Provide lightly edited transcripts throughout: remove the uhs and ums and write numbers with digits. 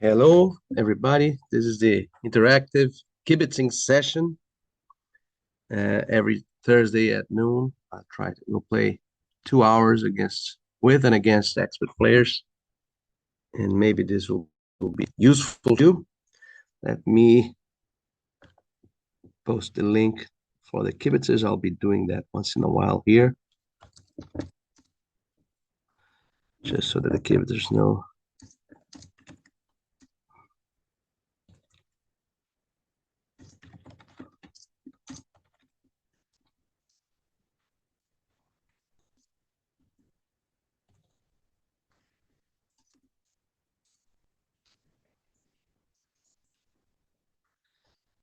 Hello, everybody. This is the interactive Kibitzing session. Every Thursday at noon, we'll play 2 hours with and against expert players, and maybe this will be useful to you. Let me post the link for the kibitzers. I'll be doing that once in a while here, just so that the kibitzers know.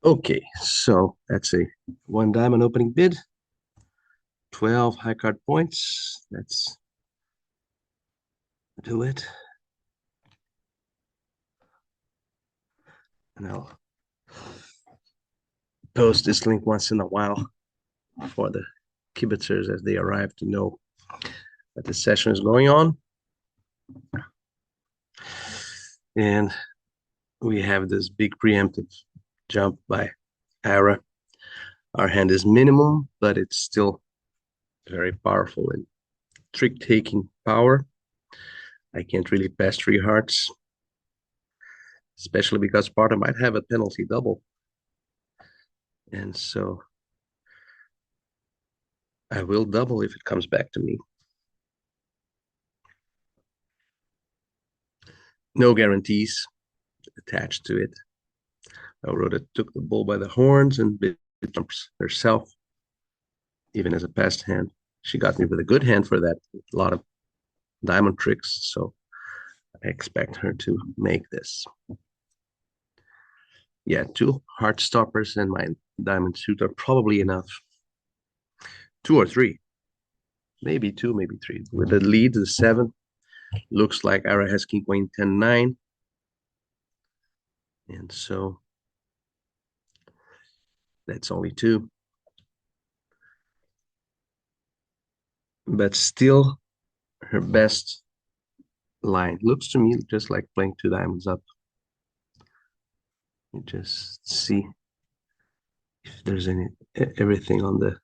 Okay, so that's a one diamond opening bid, 12 high card points. Let's do it. And I'll post this link once in a while for the kibitzers as they arrive to know that the session is going on. And we have this big preemptive jump by Ara. Our hand is minimum, but it's still very powerful in trick-taking power. I can't really pass 3 hearts, especially because partner might have a penalty double. And so I will double if it comes back to me. No guarantees attached to it. Aurora took the bull by the horns and jumps herself, even as a passed hand. She got me with a good hand for that. A lot of diamond tricks, so I expect her to make this. Yeah, 2 heart stoppers and my diamond suit are probably enough. 2 or 3, maybe 2, maybe 3. With the lead, the 7, looks like Ara has king, queen, 10, 9. And so that's only 2. But still, her best line looks to me just like playing 2 diamonds up. You just see if there's everything on the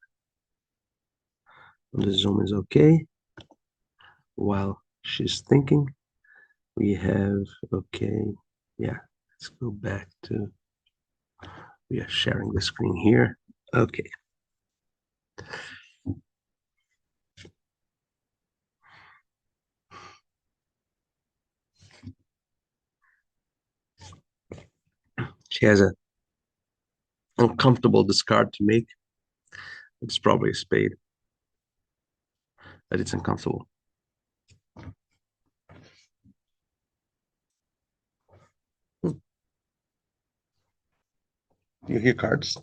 zoom is okay. While she's thinking, we have, okay, yeah, let's go back to, we are sharing the screen here. Okay. She has a uncomfortable discard to make. It's probably a spade, but it's uncomfortable. You hear cards?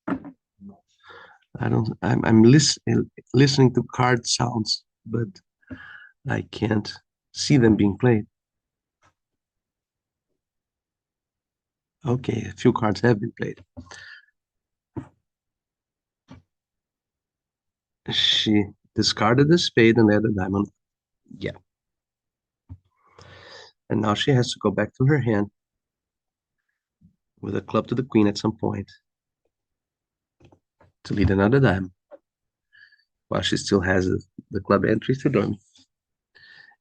I don't. I'm listening to card sounds, but I can't see them being played. Okay, a few cards have been played. She discarded the spade and had a diamond. Yeah. And now she has to go back to her hand with a club to the queen at some point to lead another diamond, while she still has the club entry to learn.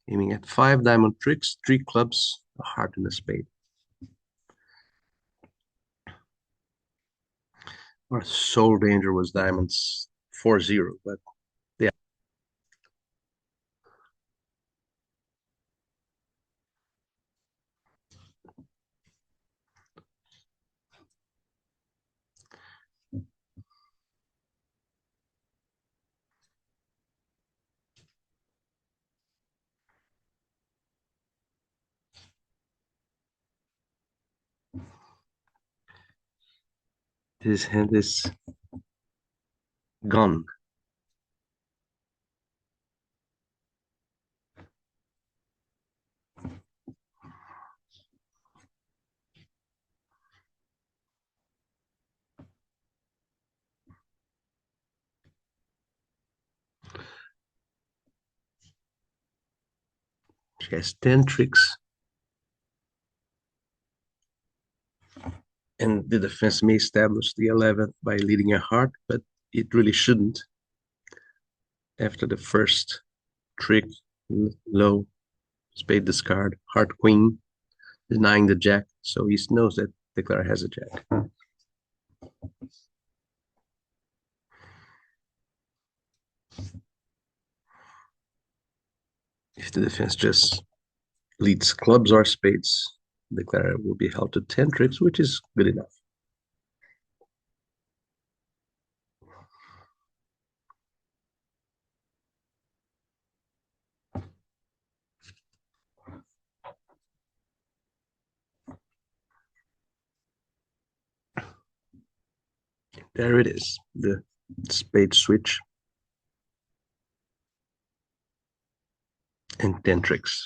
Aiming at 5 diamond tricks, 3 clubs, a heart, and a spade. Our sole danger was diamonds 4-0, but yeah. His hand is gone. She has 10 tricks And the defense may establish the 11th by leading a heart, but it really shouldn't. After the first trick, low, spade discard, heart queen, denying the jack, so he knows that Declara has a jack. If the defense just leads clubs or spades, Declara will be held to 10 tricks, which is good enough. There it is, the spade switch and 10 tricks.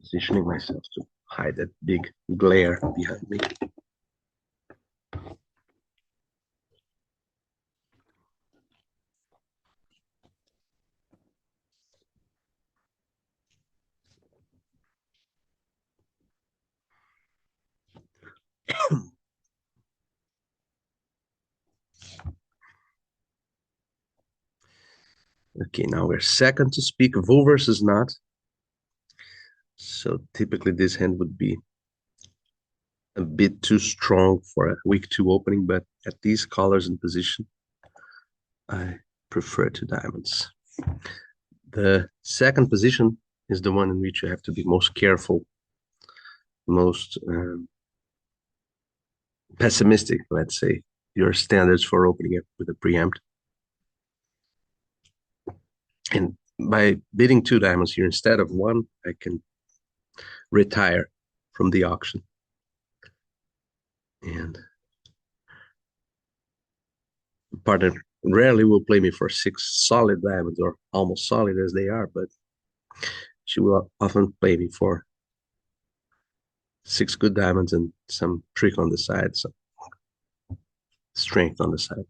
Positioning myself to hide that big glare behind me. Okay, now we're second to speak. Vo versus not. So typically this hand would be a bit too strong for a weak 2 opening, but at these colors in position, I prefer 2 diamonds. The second position is the one in which you have to be most careful, most pessimistic, let's say, your standards for opening it with a preempt. And by bidding 2 diamonds here instead of 1, I can retire from the auction. And partner rarely will play me for 6 solid diamonds, or almost solid as they are, but she will often play me for 6 good diamonds and some trick on the side, some strength on the side.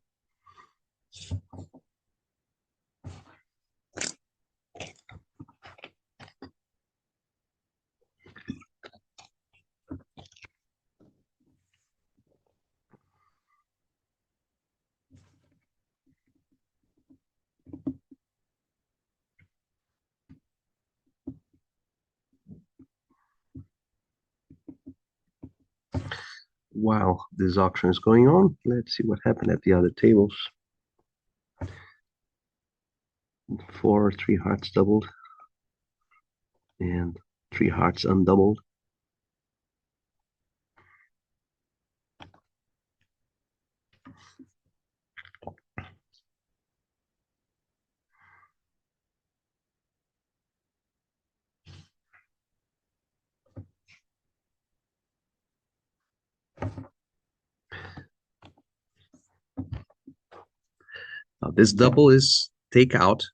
While this auction is going on, let's see what happened at the other tables. 4, 3 hearts doubled, and 3 hearts undoubled. Now this double is take out,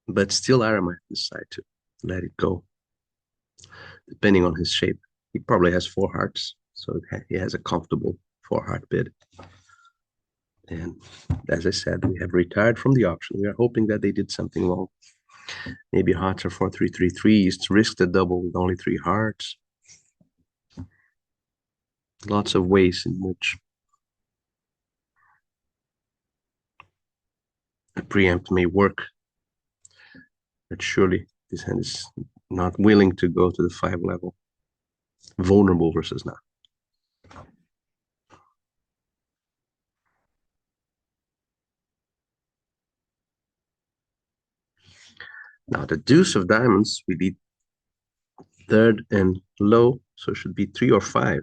but still Aram might decide to let it go, depending on his shape. He probably has 4 hearts, so he has a comfortable 4 heart bid. And as I said, we have retired from the auction. We are hoping that they did something wrong. Maybe hearts are 4, 3, 3, 3. It's risk the double with only 3 hearts. Lots of ways in which a preempt may work. But surely this hand is not willing to go to the 5 level. Vulnerable versus not. Now the deuce of diamonds, we lead third and low, so it should be 3 or 5.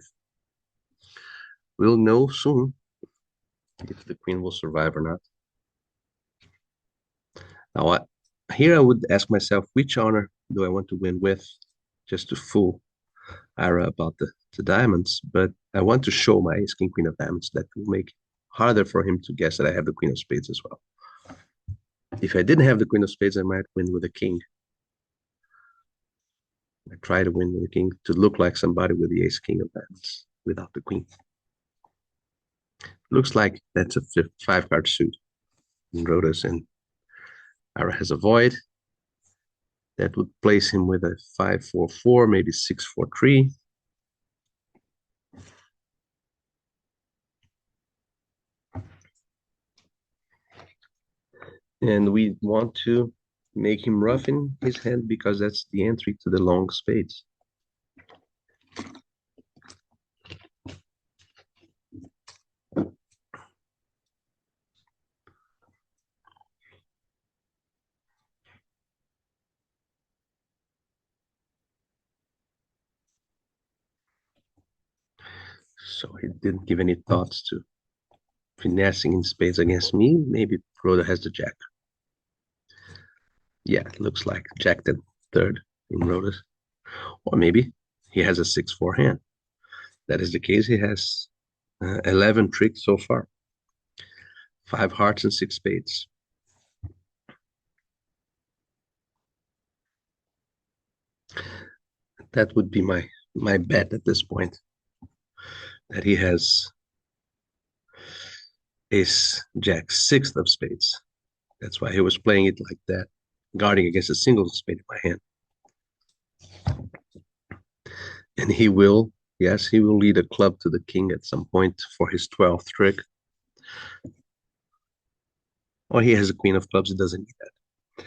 We'll know soon if the queen will survive or not. Now, here I would ask myself, which honor do I want to win with, just to fool Ira about the diamonds, but I want to show my ace king queen of diamonds. That will make it harder for him to guess that I have the queen of spades as well. If I didn't have the queen of spades, I might win with the king. I try to win with the king to look like somebody with the ace king of diamonds without the queen. Looks like that's a 5 card suit. and Rhodas, and Ira has a void. That would place him with a 5-4-4, maybe 6-4-3. And we want to make him rough in his hand because that's the entry to the long spades. So he didn't give any thoughts to finessing in spades against me. Maybe Rhoda has the jack. Yeah, it looks like jack the third in Rhoda's. Or maybe he has a 6-4 hand. That is the case. He has 11 tricks so far. 5 hearts and 6 spades. That would be my bet at this point. That he has ace jack 6th of spades. That's why he was playing it like that, guarding against a single spade in my hand. And he will, yes, he will lead a club to the king at some point for his 12th trick. Or he has a queen of clubs, he doesn't need that.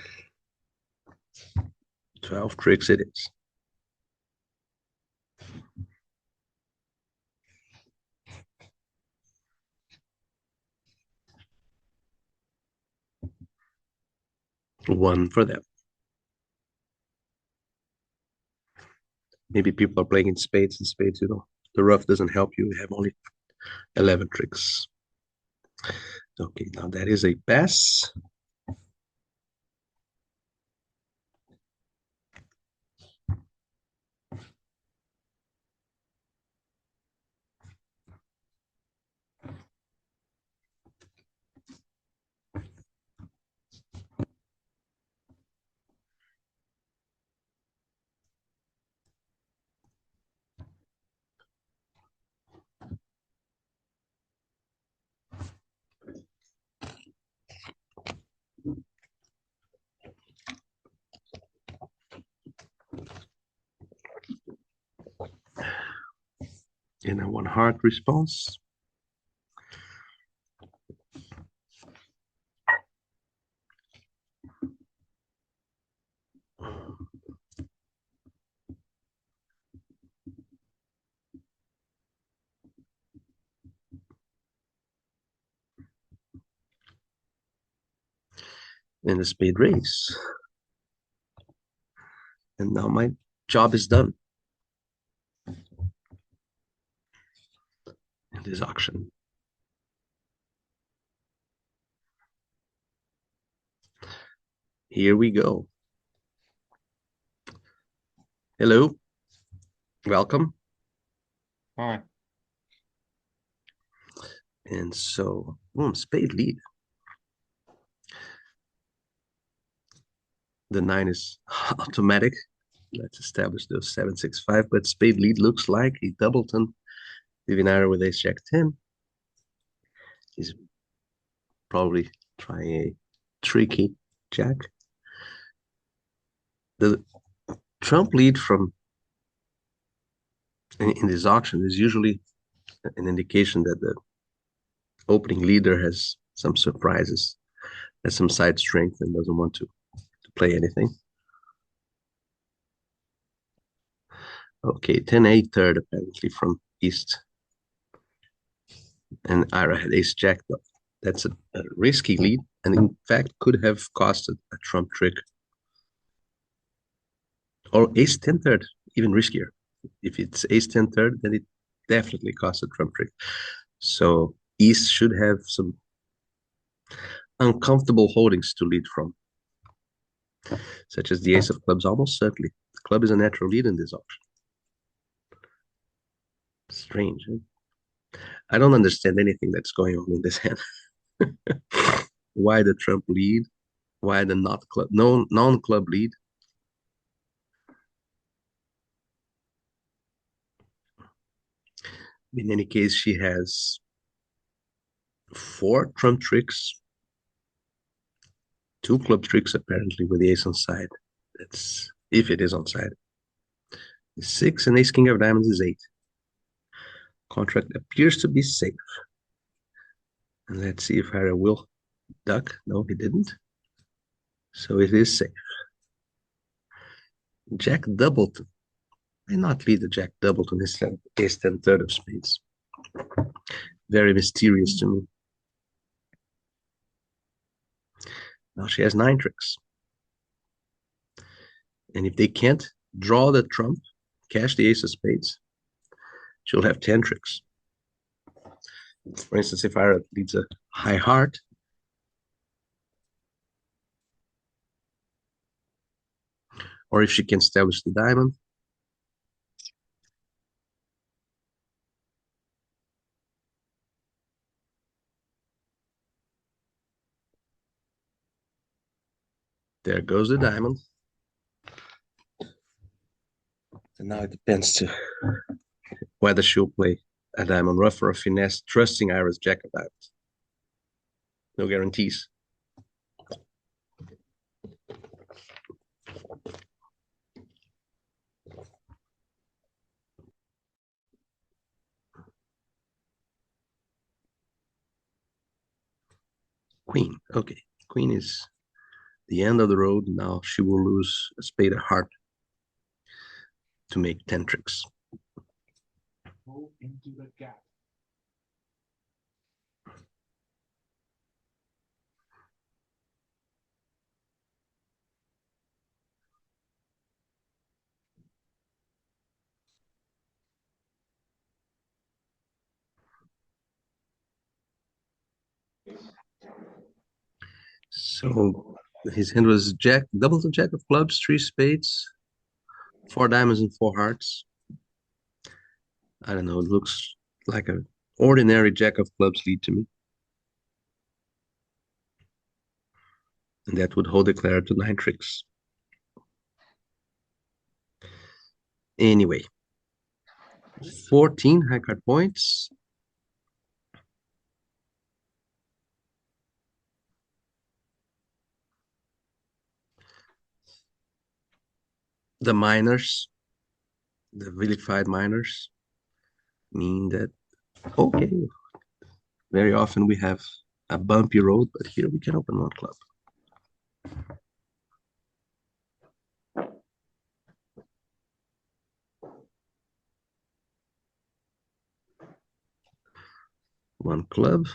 12 tricks it is. One for them. Maybe people are playing in spades and spades, you know. The rough doesn't help you. You have only 11 tricks. Okay, now that is a pass. In a 1 heart response. And a spade raise. And now my job is done in this auction. Here we go. Hello. Welcome. Hi. And so, spade lead. The 9 is automatic. Let's establish those 7-6-5. But spade lead looks like a doubleton. Divinara with ace jack 10. He's probably trying a tricky jack. The trump lead from in this auction is usually an indication that the opening leader has some surprises, has some side strength, and doesn't want to play anything. Okay, 10-8 third apparently from East. And Ira had ace jack. That's a risky lead, and in fact could have costed a trump trick. Or ace 10 third, even riskier. If it's ace 10 third, then it definitely costs a trump trick. So East should have some uncomfortable holdings to lead from, such as the ace of clubs. Almost certainly, the club is a natural lead in this auction. Strange. Eh? I don't understand anything that's going on in this hand. Why the trump lead? Why the not club non-club lead? In any case, she has 4 trump tricks Two club tricks apparently with the ace on side. That's if it is on side. Six and ace king of diamonds is eight. Contract appears to be safe. And let's see if Harry will duck. No, he didn't. So it is safe. Jack Doubleton. Why not lead the Jack Doubleton instead ace 10 third of spades? Very mysterious to me. Now she has 9 tricks. And if they can't draw the trump, cash the ace of spades, she'll have 10 tricks. For instance, if Ira leads a high heart, or if she can establish the diamond, there goes the diamond. And now it depends to whether she'll play a diamond rough or a finesse, trusting Ira's jack of diamonds. No guarantees. Queen. Okay. Queen is the end of the road. Now she will lose a spade of heart to make 10 tricks. Move into the gap. So his hand was jack, double the jack of clubs, 3 spades, 4 diamonds, and 4 hearts. I don't know. It looks like an ordinary jack of clubs lead to me. And that would hold declare to 9 tricks. Anyway, 14 high card points. The minors, the vilified minors, mean that, okay, very often we have a bumpy road, but here we can open one club. One club.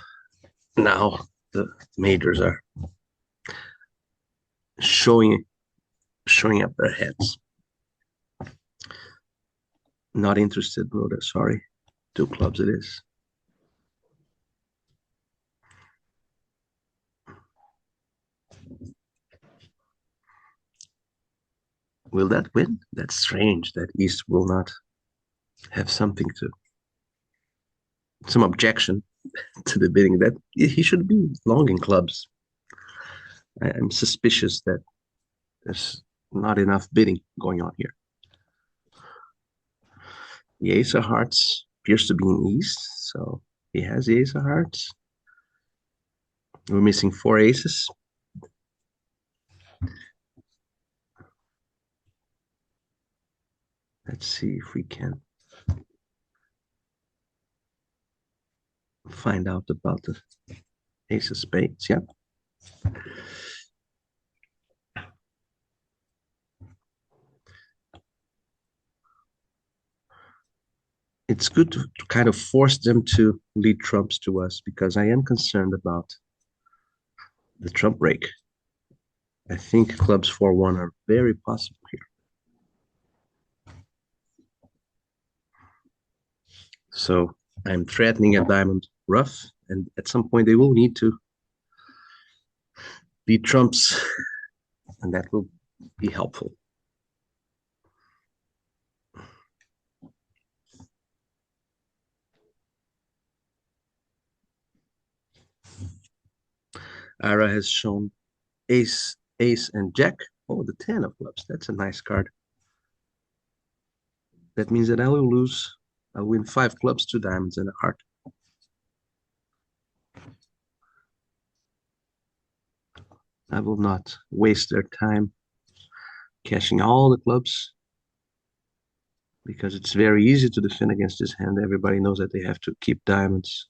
Now the majors are showing up their heads. Not interested, Rhoda. Sorry. 2 clubs it is. Will that win? That's strange that East will not have some objection to the bidding. That he should be long in clubs. I'm suspicious that there's not enough bidding going on here. The ace of hearts appears to be in East, so he has the ace of hearts. We're missing 4 aces. Let's see if we can find out about the ace of spades. Yep. It's good to kind of force them to lead trumps to us because I am concerned about the trump break. I think clubs 4-1 are very possible here. So I'm threatening a diamond rough, and at some point they will need to lead trumps, and that will be helpful. Ira has shown ace, and jack. Oh, the 10 of clubs. That's a nice card. That means that I will lose. I'll win 5 clubs, 2 diamonds, and a heart. I will not waste their time cashing all the clubs because it's very easy to defend against this hand. Everybody knows that they have to keep diamonds.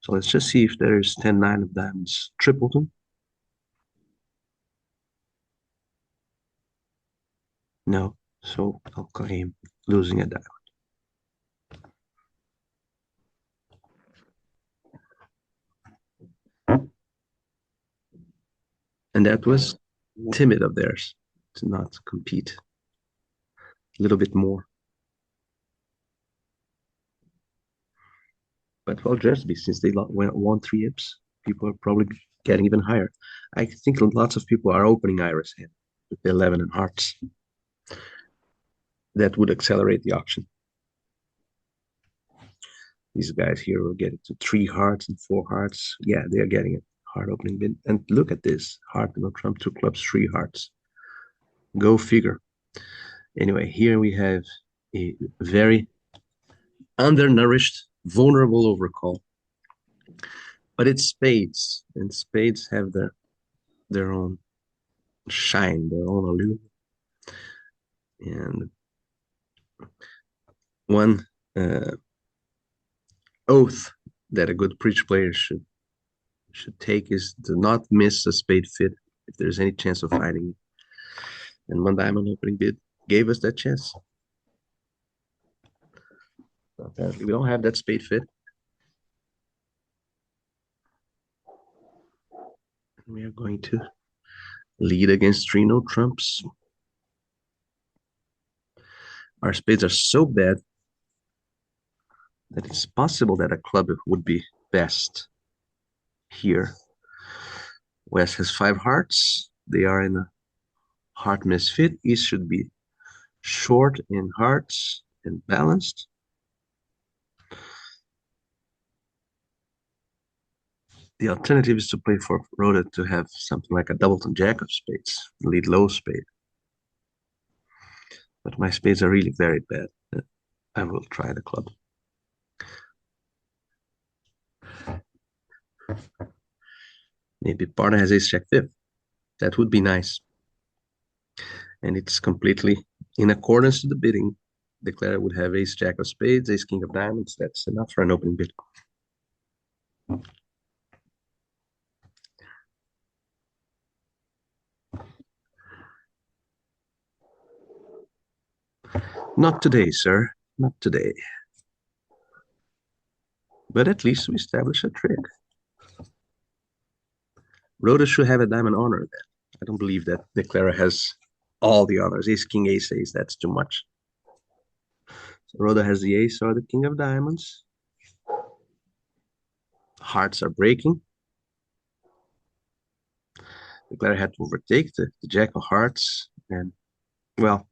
So let's just see if there's 10-9 of diamonds tripleton. No, so I'll claim losing a diamond. And that was timid of theirs to not compete a little bit more. But well, just be since they won 3 IPs, people are probably getting even higher. I think lots of people are opening Iris hand with 11 and hearts. That would accelerate the auction. These guys here will get it to 3 hearts and 4 hearts. Yeah, they are getting it. Heart opening bid. And look at this. Heart, no trump, 2 clubs, 3 hearts. Go figure. Anyway, here we have a very undernourished, vulnerable overcall. But it's spades, and spades have their own shine, their own allure. And one oath that a good preach player should take is to not miss a spade fit if there's any chance of finding it. And one diamond opening bid gave us that chance. So apparently, we don't have that spade fit. We are going to lead against 3 no trumps. Our spades are so bad that it's possible that a club would be best here. West has 5 hearts. They are in a heart misfit. East should be short in hearts and balanced. The alternative is to play for Rhoda to have something like a doubleton jack of spades, lead low spade. But my spades are really very bad. I will try the club. Maybe partner has ace jack fifth. That would be nice. And it's completely in accordance to the bidding. Declare would have ace jack of spades, ace king of diamonds. That's enough for an open bid. Not today, sir. Not today. But at least we establish a trick. Rhoda should have a diamond honor then. I don't believe that Declara has all the honors. Ace, king, ace, ace. That's too much. So Rhoda has the ace or the king of diamonds. Hearts are breaking. Declara had to overtake the jack of hearts. And, well,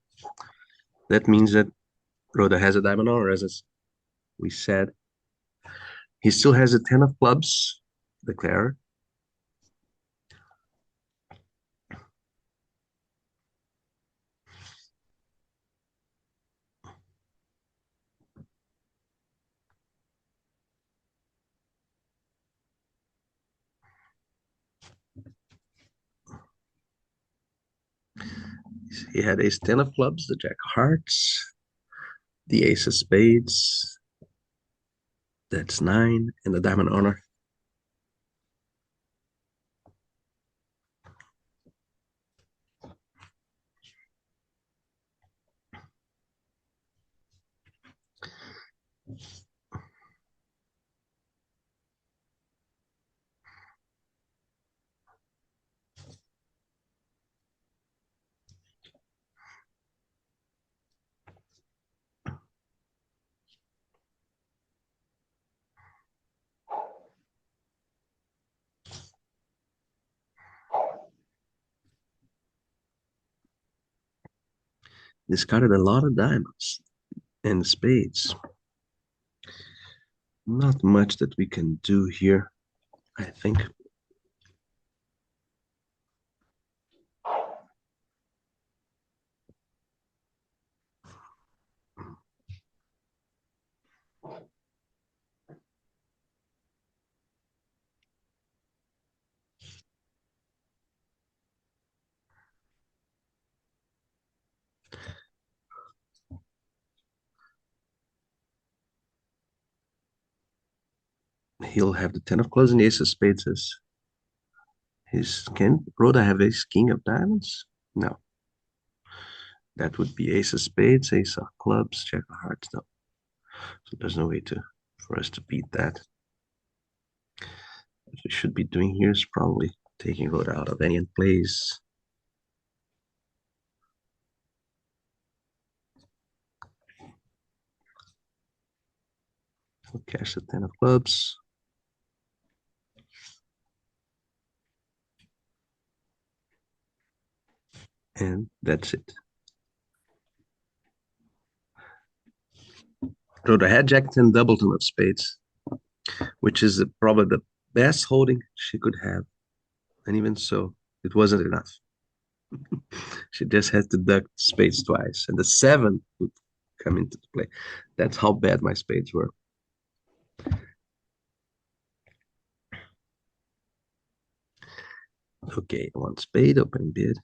that means that Rhoda has a diamond honor, as we said. He still has a 10 of clubs, Declara. He had ace 10 of clubs, the jack of hearts, the ace of spades. That's 9, and the diamond honor. Discarded a lot of diamonds and spades. Not much that we can do here, I think. He'll have the 10 of clubs and the ace of spades as his. Can Rhoda have ace king of diamonds? No. That would be ace of spades, ace of clubs, jack of hearts. No. So there's no way to for us to beat that. What we should be doing here is probably taking Rhoda out of any plays. We'll cash the 10 of clubs. And that's it. Rhoda had jack 10 doubleton of spades, which is probably the best holding she could have. And even so, it wasn't enough. She just had to duck spades twice, and the 7 would come into play. That's how bad my spades were. Okay, one spade, open bid.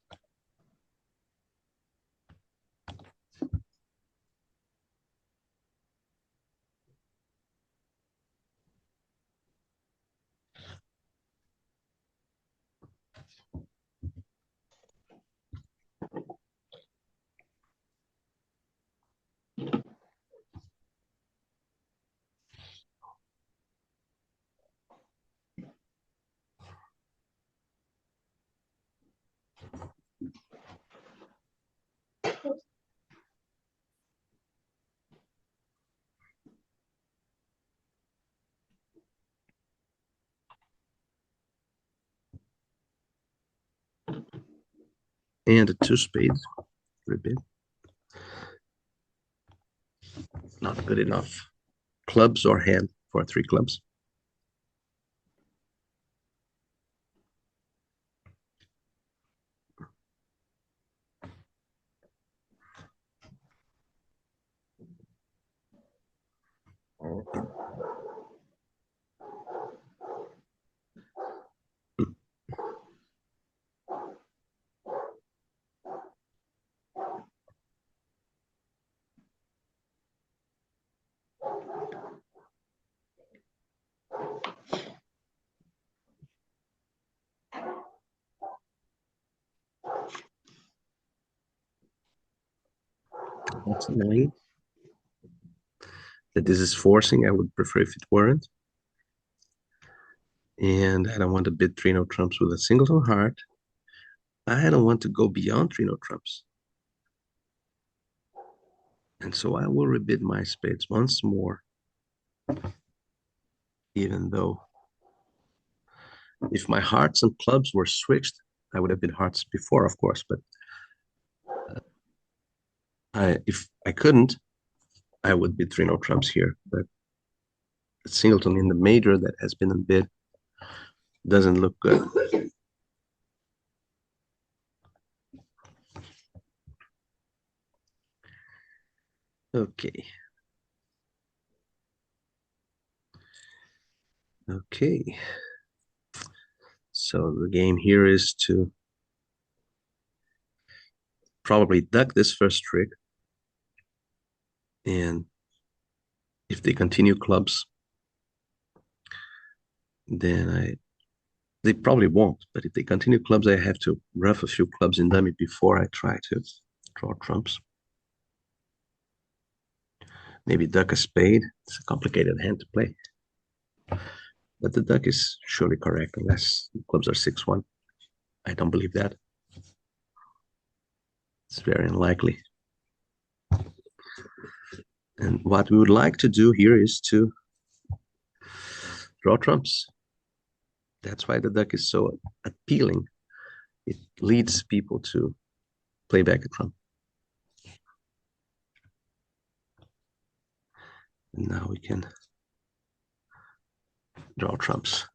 And a 2 spades, rebid. Not good enough. Clubs or hand for 3 clubs. That's annoying. That this is forcing. I would prefer if it weren't. And I don't want to bid 3 no trumps with a singleton heart. I don't want to go beyond 3 no trumps. And so I will rebid my spades once more, even though if my hearts and clubs were switched, I would have bid hearts before, of course, but if I couldn't, I would bid 3 no trumps here. But a singleton in the major that has been unbid doesn't look good. Okay. Okay. So the game here is to probably duck this first trick. And if they continue clubs, then they probably won't. But if they continue clubs, I have to rough a few clubs in dummy before I try to draw trumps. Maybe duck a spade. It's a complicated hand to play. But the duck is surely correct, unless the clubs are 6-1. I don't believe that. It's very unlikely. And what we would like to do here is to draw trumps. That's why the duck is so appealing. It leads people to play back a trump. And now we can draw trumps.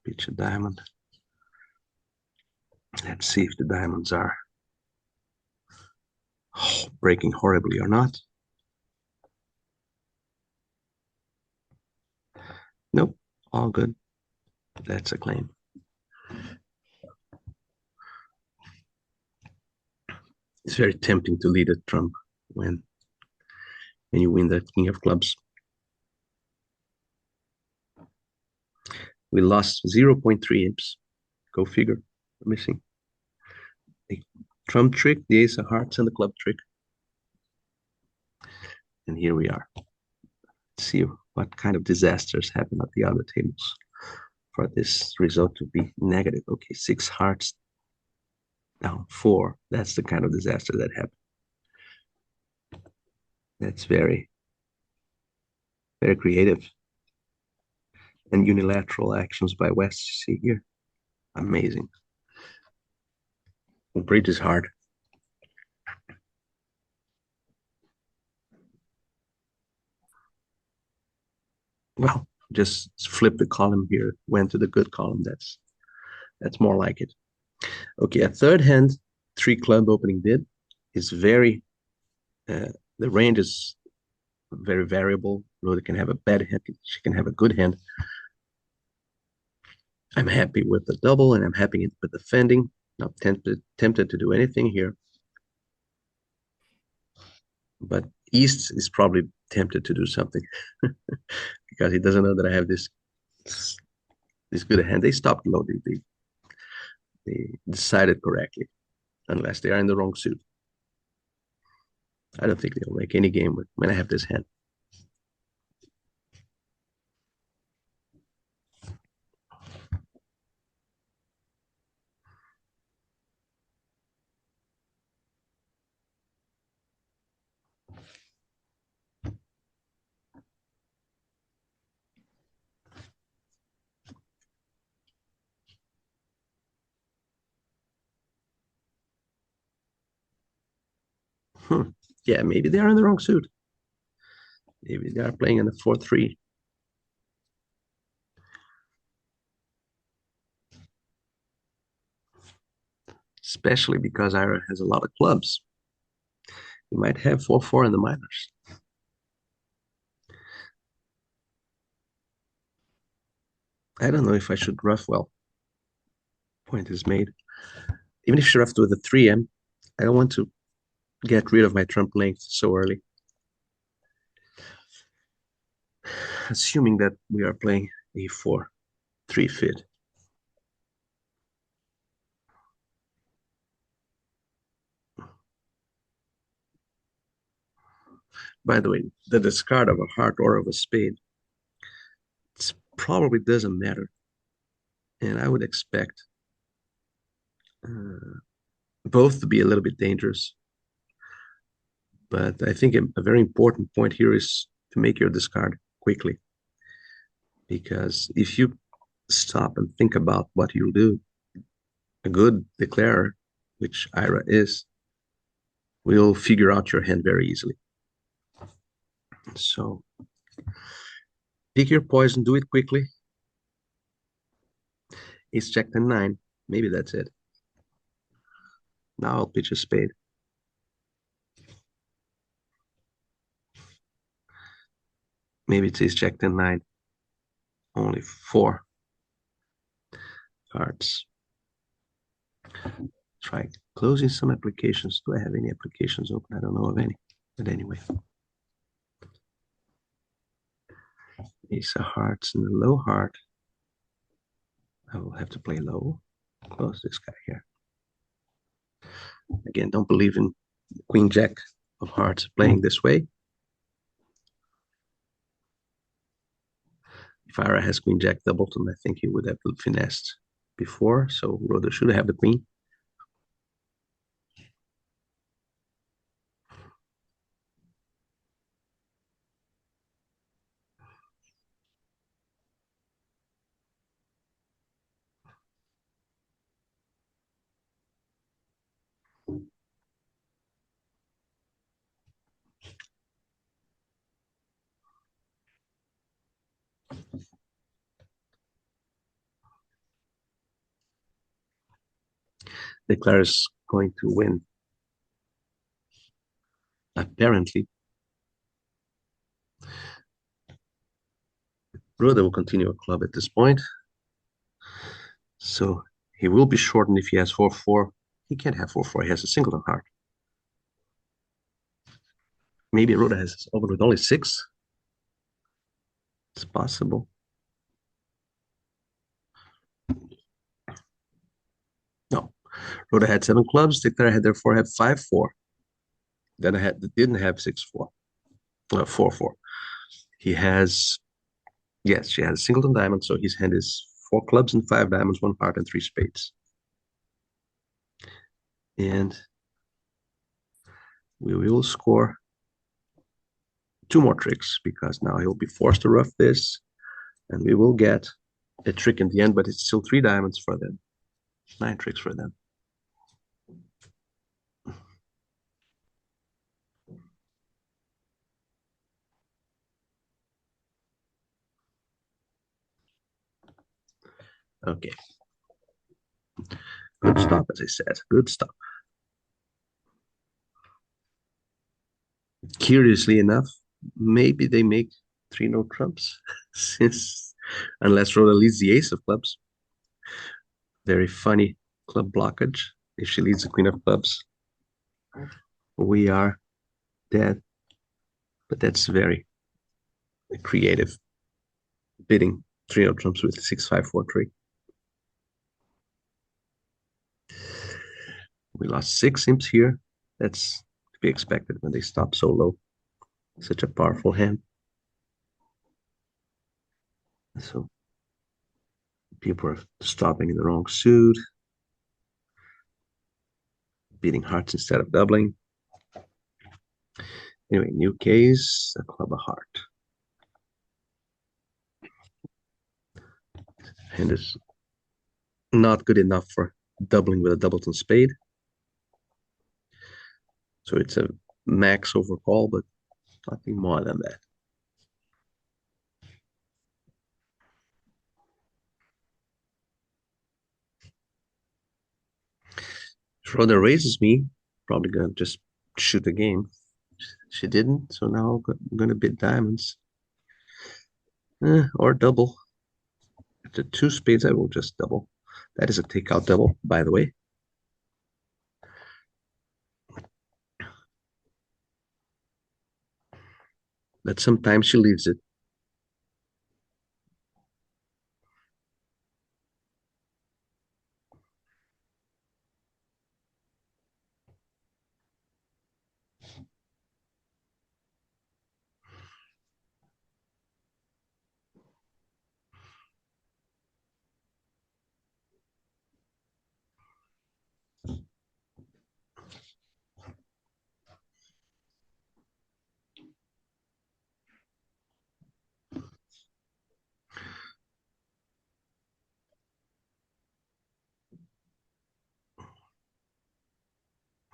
Pitch a diamond. Let's see if the diamonds are breaking horribly or not. Nope, all good. That's a claim. It's very tempting to lead a trump when you win the king of clubs. We lost 0.3 imps. Go figure. We're missing the trump trick, the ace of hearts, and the club trick. And here we are. Let's see what kind of disasters happen at the other tables for this result to be negative. Okay, 6 hearts down 4. That's the kind of disaster that happened. That's very, very creative. And unilateral actions by West, see here. Amazing. Bridge is hard. Well, just flip the column here, went to the good column. That's more like it. Okay, a third hand, 3 club opening bid is very, the range is very variable. Rhoda can have a bad hand, she can have a good hand. I'm happy with the double and I'm happy with defending. Not tempted to do anything here. But East is probably tempted to do something because he doesn't know that I have this good hand. They stopped low. They decided correctly, unless they are in the wrong suit. I don't think they'll make any game when I have this hand. Yeah, maybe they are in the wrong suit. Maybe they are playing in the 4-3. Especially because Ira has a lot of clubs. He might have 4-4 in the minors. I don't know if I should rough well. Point is made. Even if she roughed with a 3M, I don't want to get rid of my trump length so early. Assuming that we are playing a4, 3 fit. By the way, the discard of a heart or of a spade probably doesn't matter. And I would expect both to be a little bit dangerous. But I think a very important point here is to make your discard quickly. Because if you stop and think about what you'll do, a good declarer, which Ira is, will figure out your hand very easily. So pick your poison, do it quickly. Ace Jack 10-9. Maybe that's it. Now I'll pitch a spade. Maybe it's Ace Jack 10-9. Only 4 cards. Try closing some applications. Do I have any applications open? I don't know of any. But anyway. Ace of hearts and the low heart. I will have to play low. Close this guy here. Again, don't believe in Queen Jack of hearts playing this way. If Ira has Queen Jack doubleton, I think he would have finessed before. So Rhoda should have the queen. Declare is going to win. Apparently, Rhoda will continue a club at this point. So he will be shortened if he has 4-4. He can't have 4-4. He has a singleton heart. Maybe Rhoda has opened with only six. It's possible. No, Rhoda had seven clubs. Dictator had therefore had 5-4. Then I had didn't have 6-4. 4-4. He has yes, she has a singleton diamond, so his hand is four clubs and five diamonds, one heart, and three spades. And we will score two more tricks because now he'll be forced to rough this, and we will get a trick in the end, but it's still three diamonds for them. Nine tricks for them. Okay. Good stop, as I said. Good stop. Curiously enough, maybe they make three no trumps, since unless Rhoda leads the ace of clubs. Very funny club blockage. If she leads the queen of clubs, we are dead. But that's very creative. Bidding three no trumps with 6-5-4-3. We lost six imps here. That's to be expected when they stop so low. Such a powerful hand. So people are stopping in the wrong suit, beating hearts instead of doubling. Anyway, new case, a club of heart. Hand is not good enough for doubling with a doubleton spade. So it's a max overcall, but nothing more than that. Schroeder raises me, probably gonna just shoot a game. She didn't, so now I'm gonna bid diamonds. Or double. After two spades, I will just double. That is a takeout double, by the way. But sometimes she leaves it.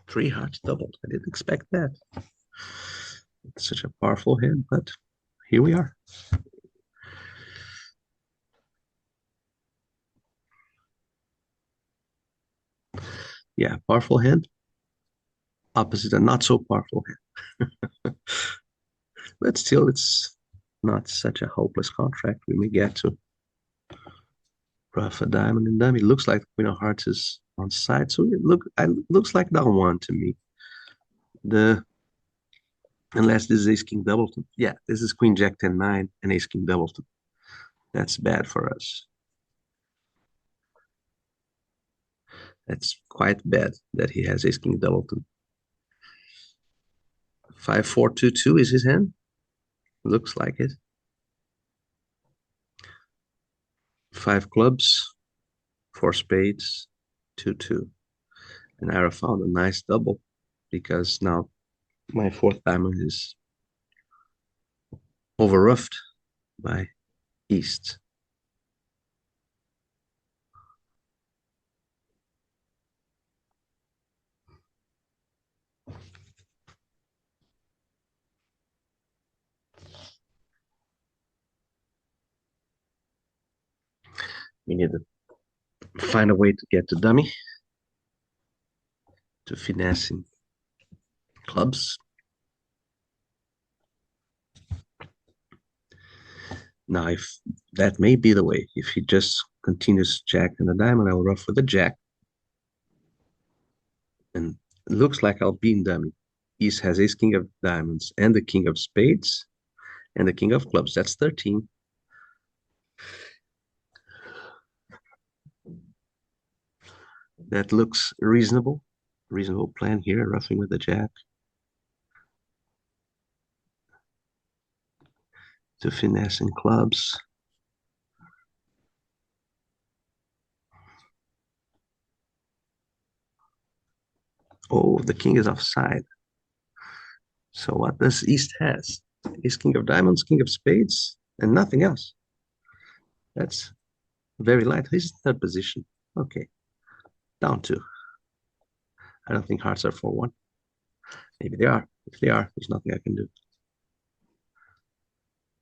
Three hearts doubled. I didn't expect that. It's such a powerful hand, but here we are. Yeah, powerful hand. Opposite a not so powerful hand. But still, it's not such a hopeless contract. We may get to rough a diamond and dummy. Looks like Queen of Hearts is on side, so it looks like down one to me. The unless this is Ace King Doubleton. Yeah, this is Queen Jack 10-9 and Ace King Doubleton. That's bad for us. That's quite bad that he has Ace King Doubleton. 5-4-2-2 is his hand. Looks like it. Five clubs, four spades, 2-2. And I found a nice double because now my fourth diamond is over roughed by East. We need to find a way to get to dummy, to finessing clubs. Now, if that may be the way, if he just continues Jack and the diamond, I will rough with the Jack. And it looks like I'll beam dummy. East has ace king of diamonds and the king of spades and the king of clubs. That's 13. That looks reasonable. Reasonable plan here, roughing with the jack to finesse in clubs. Oh, the king is offside. So what does East has? Ace king of diamonds, king of spades, and nothing else. That's very light. He's in third position. Okay, down two. I don't think hearts are 4-1. Maybe they are. If they are, there's nothing I can do.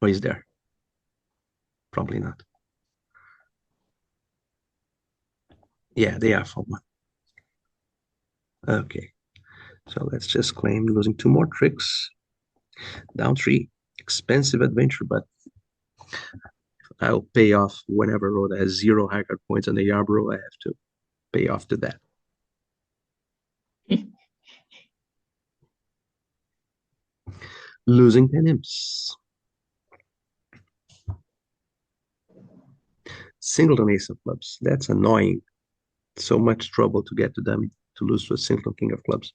Or is there? Probably not. Yeah, they are 4-1. Okay, so let's just claim losing two more tricks. Down three. Expensive adventure, but I'll pay off whenever road has zero high card points on the Yarborough. I have to pay off to that. Losing 10 imps. Singleton ace of clubs. That's annoying. So much trouble to get to dummy to lose to a singleton king of clubs.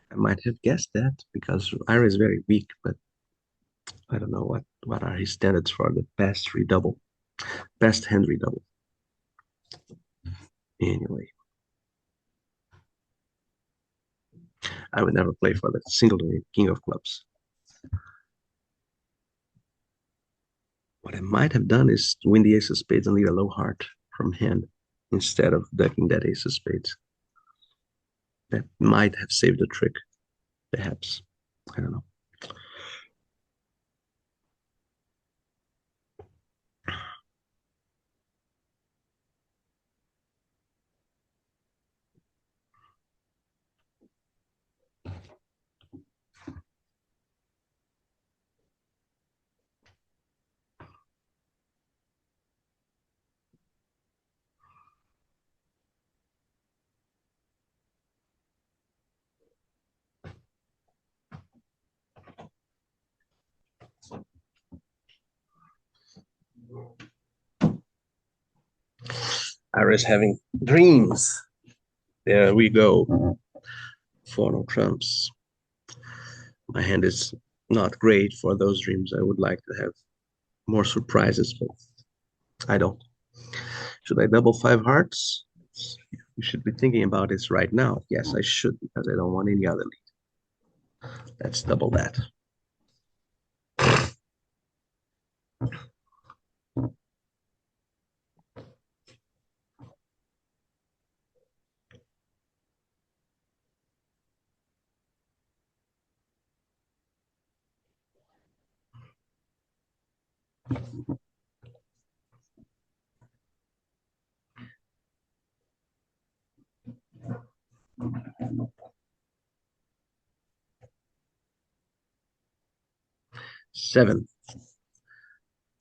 I might have guessed that because Ira is very weak, but I don't know what are his standards for the best redouble, best hand redouble. Anyway, I would never play for the singleton king of clubs. What I might have done is win the ace of spades and leave a low heart from hand instead of decking that ace of spades. That might have saved the trick, perhaps. I don't know. Ira's having dreams. There we go. Four no trumps. My hand is not great for those dreams. I would like to have more surprises, but I don't. Should I double five hearts? You should be thinking about this right now. Yes, I should because I don't want any other lead. Let's double that. Seven.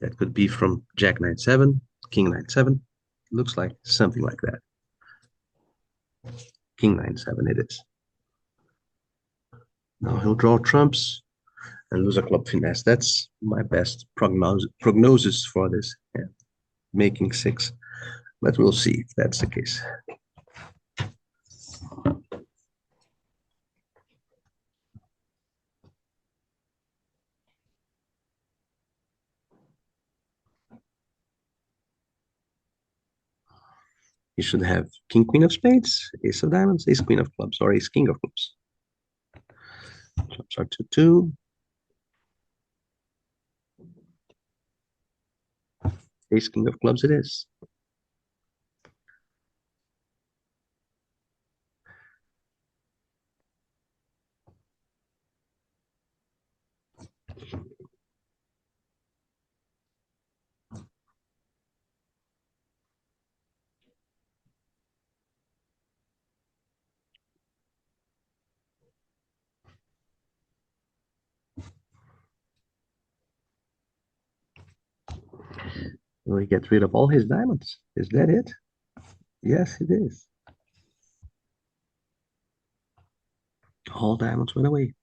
That could be from Jack 9-7, King 9-7. Looks like something like that. King 9-7 it is. Now he'll draw trumps and lose a club finesse. That's my best prognosis for this. Yeah. Making six, but we'll see if that's the case. You should have king, queen of spades, ace of diamonds, ace, queen of clubs, or ace, king of clubs. Trumps are 2-2. Ace, king of clubs it is. Will he get rid of all his diamonds? Is that it? Yes, it is. All diamonds went away.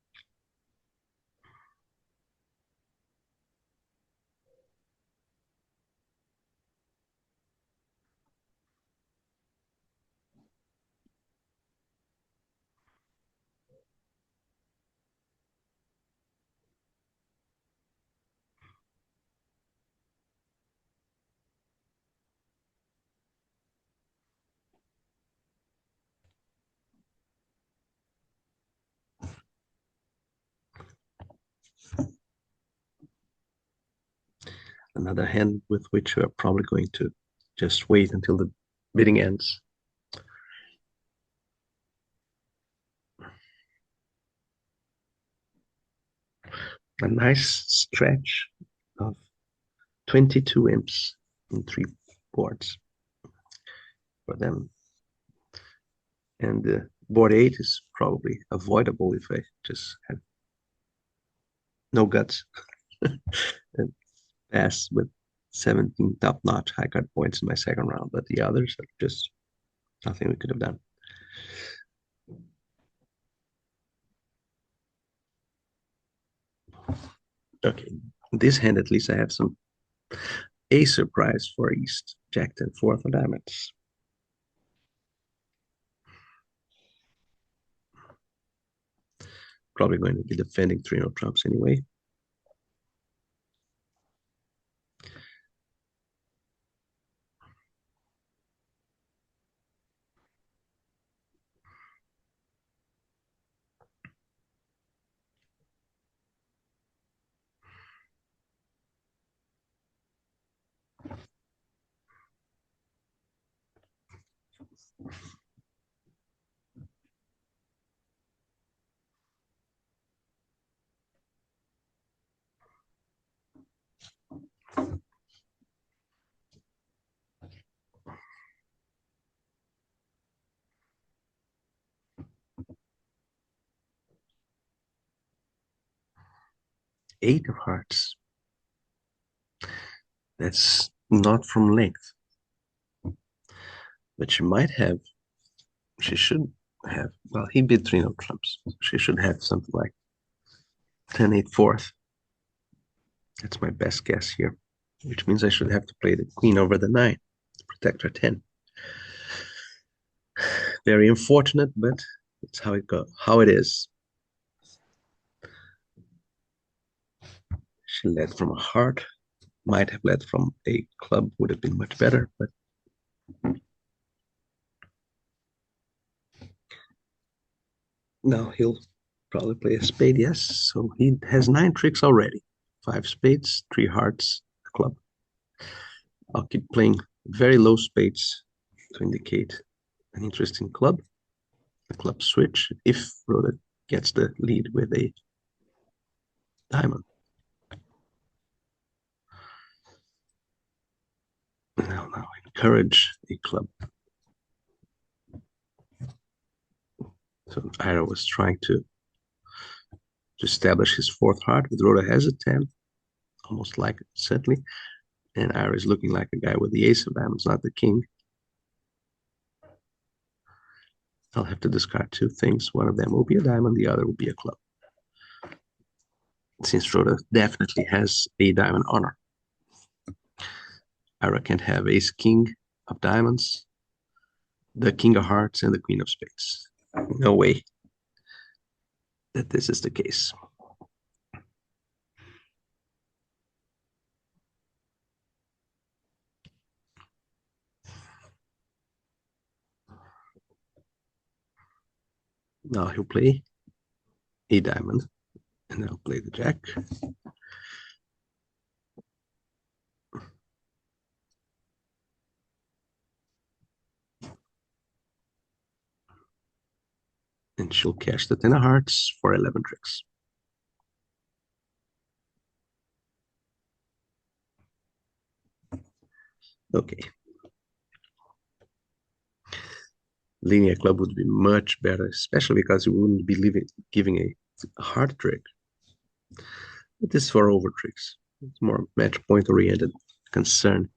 Another hand with which we're probably going to just wait until the bidding ends. A nice stretch of 22 imps in 3 boards for them. And board 8 is probably avoidable if I just have no guts and pass with 17 top-notch high card points in my second round. But the others are just nothing we could have done. Okay, this hand at least I have a surprise for East. Jack 10 4th of diamonds. Probably going to be defending 3-0 trumps anyway. Eight of hearts. That's not from length. But she should have, well, he bid 3-0 trumps. She should have something like 10-8 4th. That's my best guess here, which means I should have to play the queen over the 9 to protect her 10. Very unfortunate, but it's how it is. She led from a heart, might have led from a club, would have been much better, but now he'll probably play a spade, yes. So he has 9 tricks already. 5 spades, 3 hearts, a club. I'll keep playing very low spades to indicate an interesting club. A club switch if Rhoda gets the lead with a diamond. Now encourage a club. So Ira was trying to establish his 4th heart with Rhoda has a 10, almost like it, certainly. And Ira is looking like a guy with the ace of diamonds, not the king. I'll have to discard 2 things. One of them will be a diamond, the other will be a club. Since Rhoda definitely has a diamond on her. Ira can't have ace king of diamonds, the king of hearts, and the queen of spades. No way that this is the case. Now he'll play a diamond, and I'll play the jack. And she'll cash the 10 of hearts for 11 tricks. Okay. Linear club would be much better, especially because you wouldn't be giving a hard trick. But this is for over tricks. It's more match point oriented concern.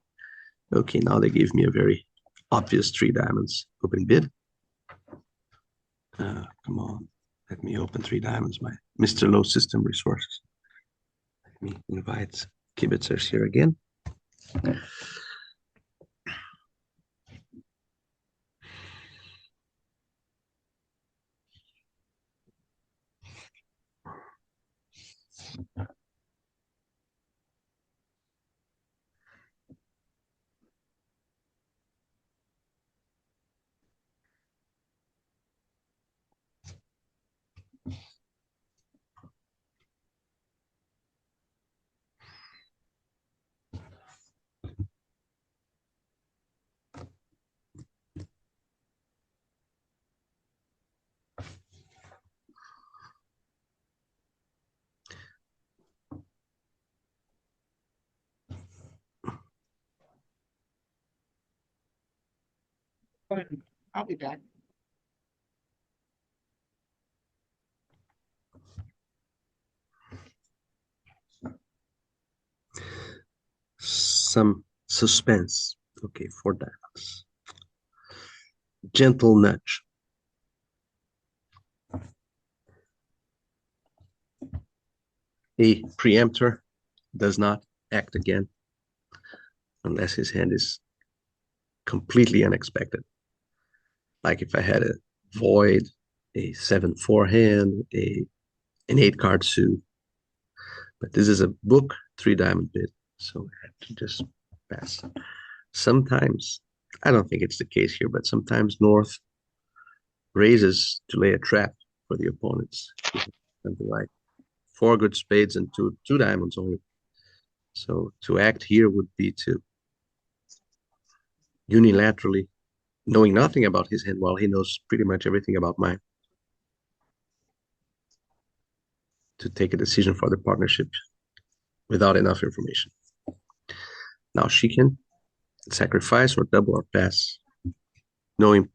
Okay, now they gave me a very obvious three diamonds open bid. Come on, let me open three diamonds, my Mr. Low System Resources. Let me invite Kibitzers here again. I'll be back. Some suspense. Okay, four diamonds. Gentle nudge. A preemptor does not act again unless his hand is completely unexpected. Like if I had a void, a 7-4 hand, an 8-card suit. But this is a book, three diamond bid. So I have to just pass. Sometimes, I don't think it's the case here, but sometimes North raises to lay a trap for the opponents. Something like four good spades and two diamonds only. So to act here would be to unilaterally, knowing nothing about his hand while he knows pretty much everything about mine, to take a decision for the partnership without enough information. Now she can sacrifice or double or pass, knowing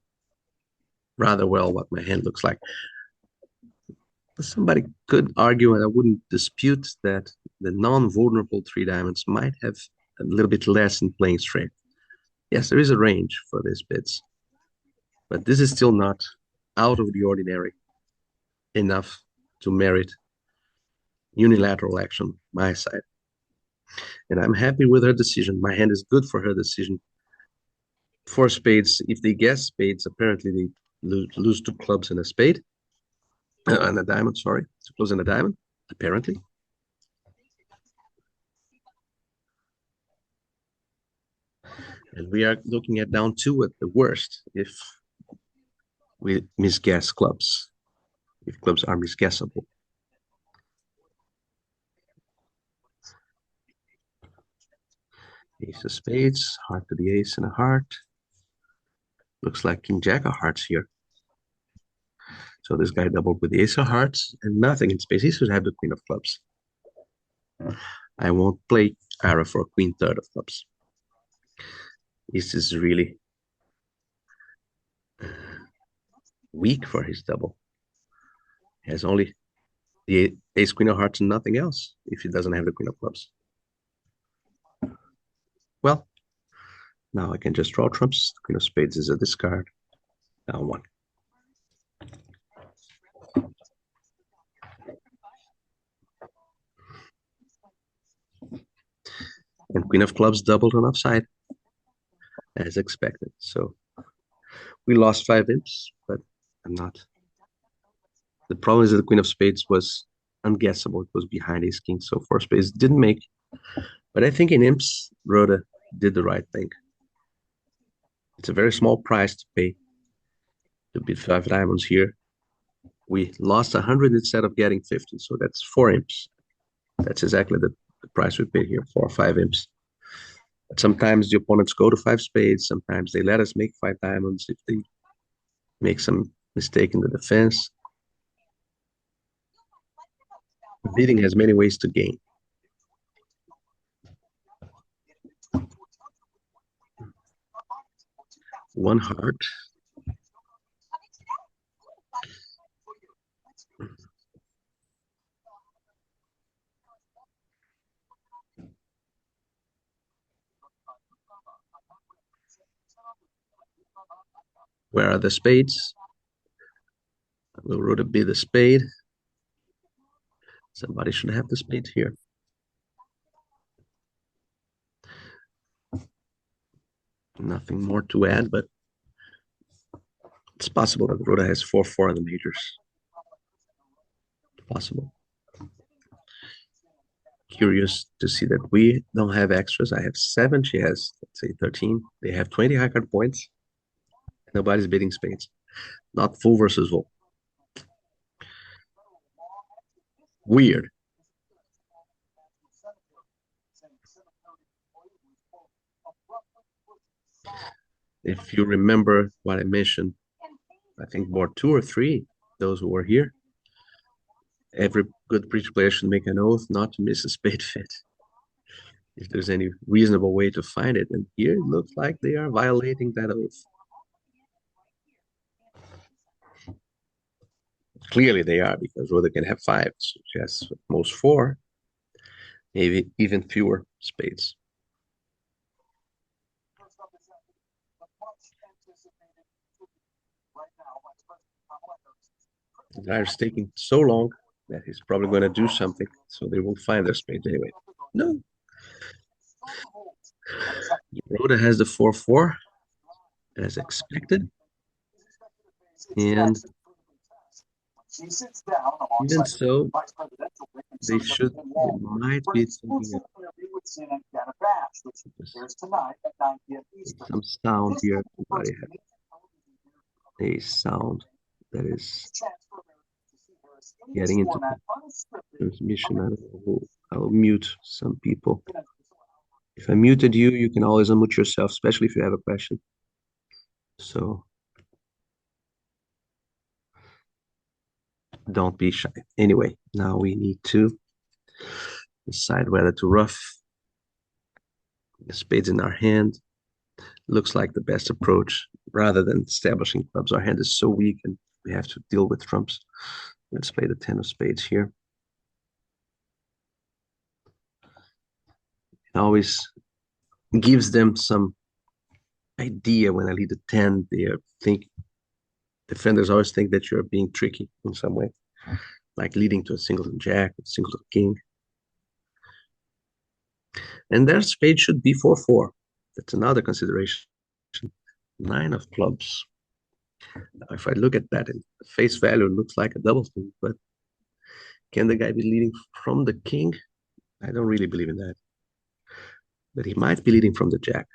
rather well what my hand looks like. Somebody could argue, and I wouldn't dispute, that the non-vulnerable three diamonds might have a little bit less in playing strength. Yes, there is a range for these bids, but this is still not out of the ordinary enough to merit unilateral action my side. And I'm happy with her decision. My hand is good for her decision. Four spades, if they guess spades, apparently they lose two clubs and a spade, and a diamond, sorry, two clubs and a diamond, apparently. And we are looking at down two at the worst if we misguess clubs, if clubs are misguessable. Ace of spades, heart to the ace and a heart. Looks like King Jack of hearts here. So this guy doubled with the ace of hearts and nothing in spades. He should have the queen of clubs. I won't play Ara for queen third of clubs. This is really weak for his double. He has only the ace queen of hearts and nothing else if he doesn't have the queen of clubs. Well, now I can just draw trumps. The queen of spades is a discard. Down one. And queen of clubs doubled on offside, as expected. So we lost 5 imps, but I'm not. The problem is that the queen of spades was unguessable. It was behind ace king, so 4 spades didn't make. But I think in imps, Rhoda did the right thing. It's a very small price to pay to bid 5 diamonds here. We lost 100 instead of getting 50, so that's 4 imps. That's exactly the price we paid here, 4 or 5 imps. But sometimes the opponents go to 5 spades. Sometimes they let us make 5 diamonds if they make some mistake in the defense. Bidding has many ways to gain. One heart. Where are the spades? Will Rhoda be the spade? Somebody should have the spades here. Nothing more to add, but it's possible that Rhoda has 4-4 in the majors. Possible. Curious to see that we don't have extras. I have 7. She has, let's say, 13. They have 20 high card points. Nobody's bidding spades. Not full versus full. Weird. If you remember what I mentioned, I think board 2 or 3, those who were here, every good bridge player should make an oath not to miss a spade fit. If there's any reasonable way to find it. And here it looks like they are violating that oath. Clearly they are, because Rhoda can have 5. So she has at most 4, maybe even fewer spades. The guy is taking so long that he's probably going to do something, so they will find their spades anyway. No. Rhoda has the 4-4 as expected. And even so, they might be thinking of some sound here. Somebody has a sound that is getting into transmission. I don't know. I'll mute some people. If I muted you, you can always unmute yourself, especially if you have a question. So don't be shy. Anyway, now we need to decide whether to rough. The spades in our hand looks like the best approach rather than establishing clubs. Our hand is so weak and we have to deal with trumps. Let's play the 10 of spades here. It always gives them some idea when I lead the 10. Defenders always think that you're being tricky in some way, like leading to a singleton jack, a singleton king. And their spade should be 4-4. That's another consideration. 9 of clubs. Now, if I look at that in face value, it looks like a double thing, but can the guy be leading from the king? I don't really believe in that. But he might be leading from the jack.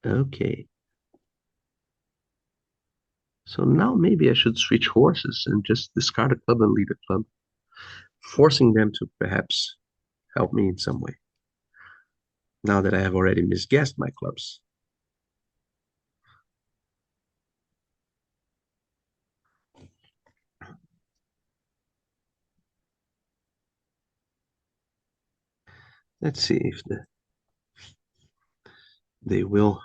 Okay. So now maybe I should switch horses and just discard a club and lead a club, forcing them to perhaps help me in some way, now that I have already misguessed my clubs. Let's see if they will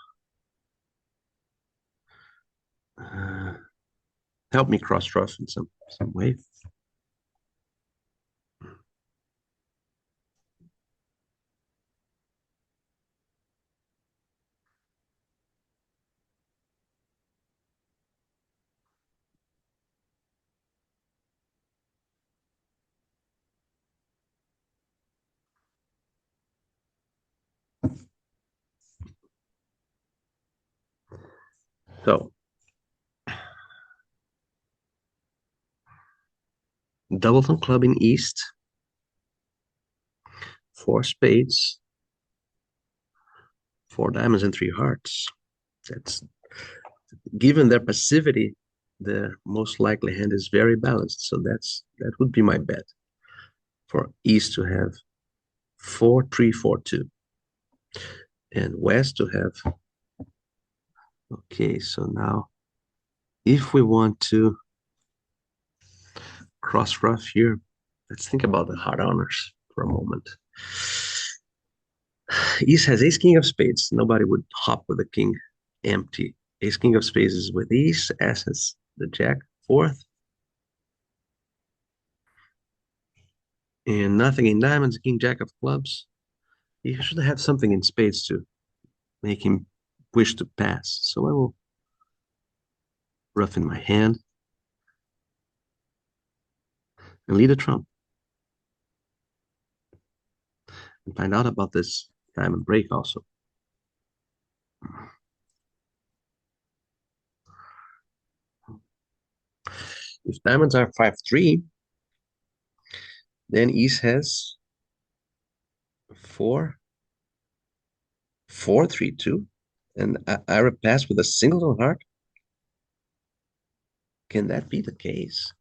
help me cross rough in some way. So Doubleton club in east, 4 spades, 4 diamonds and 3 hearts. That's given their passivity, the most likely hand is very balanced. So that would be my bet for east to have 4-3-4-2 and west to have. Okay, so now if we want to cross rough here, let's think about the heart honors for a moment. East has ace king of spades. Nobody would hop with the king empty. Ace king of spades is with east, as has the jack fourth. And nothing in diamonds, king jack of clubs. He should have something in spades to make him wish to pass. So I will roughen my hand and lead a trump and find out about this diamond break also. If diamonds are 5-3, then East has 4-4-3-2, and I repass with a singleton heart. Can that be the case?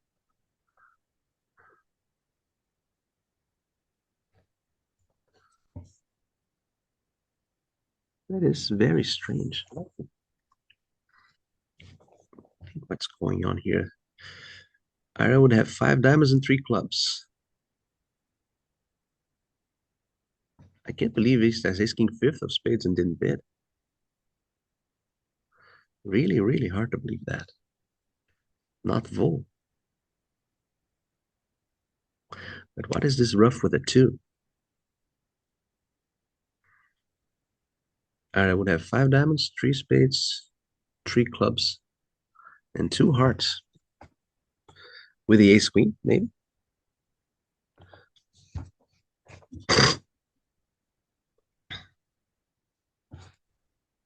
That is very strange. I think what's going on here. I would have 5 diamonds and 3 clubs. I can't believe East has ace king fifth of spades and didn't bid. Really, really hard to believe that. Not Vol. But what is this rough with a 2? I would have 5 diamonds, 3 spades, 3 clubs, and 2 hearts. With the ace queen, maybe.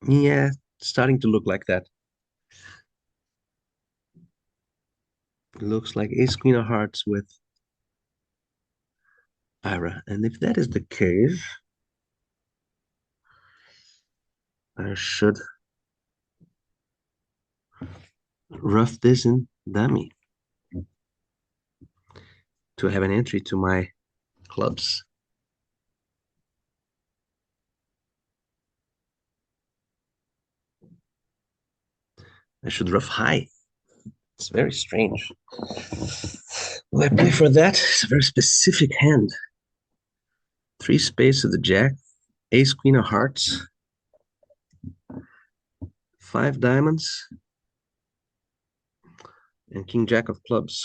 Yeah, starting to look like that. It looks like ace queen of hearts with Ira. And if that is the case, I should rough this in dummy to have an entry to my clubs. I should rough high. It's very strange. Will I play for that? It's a very specific hand. 3 spades of the jack, ace queen of hearts, 5 diamonds, and king jack of clubs.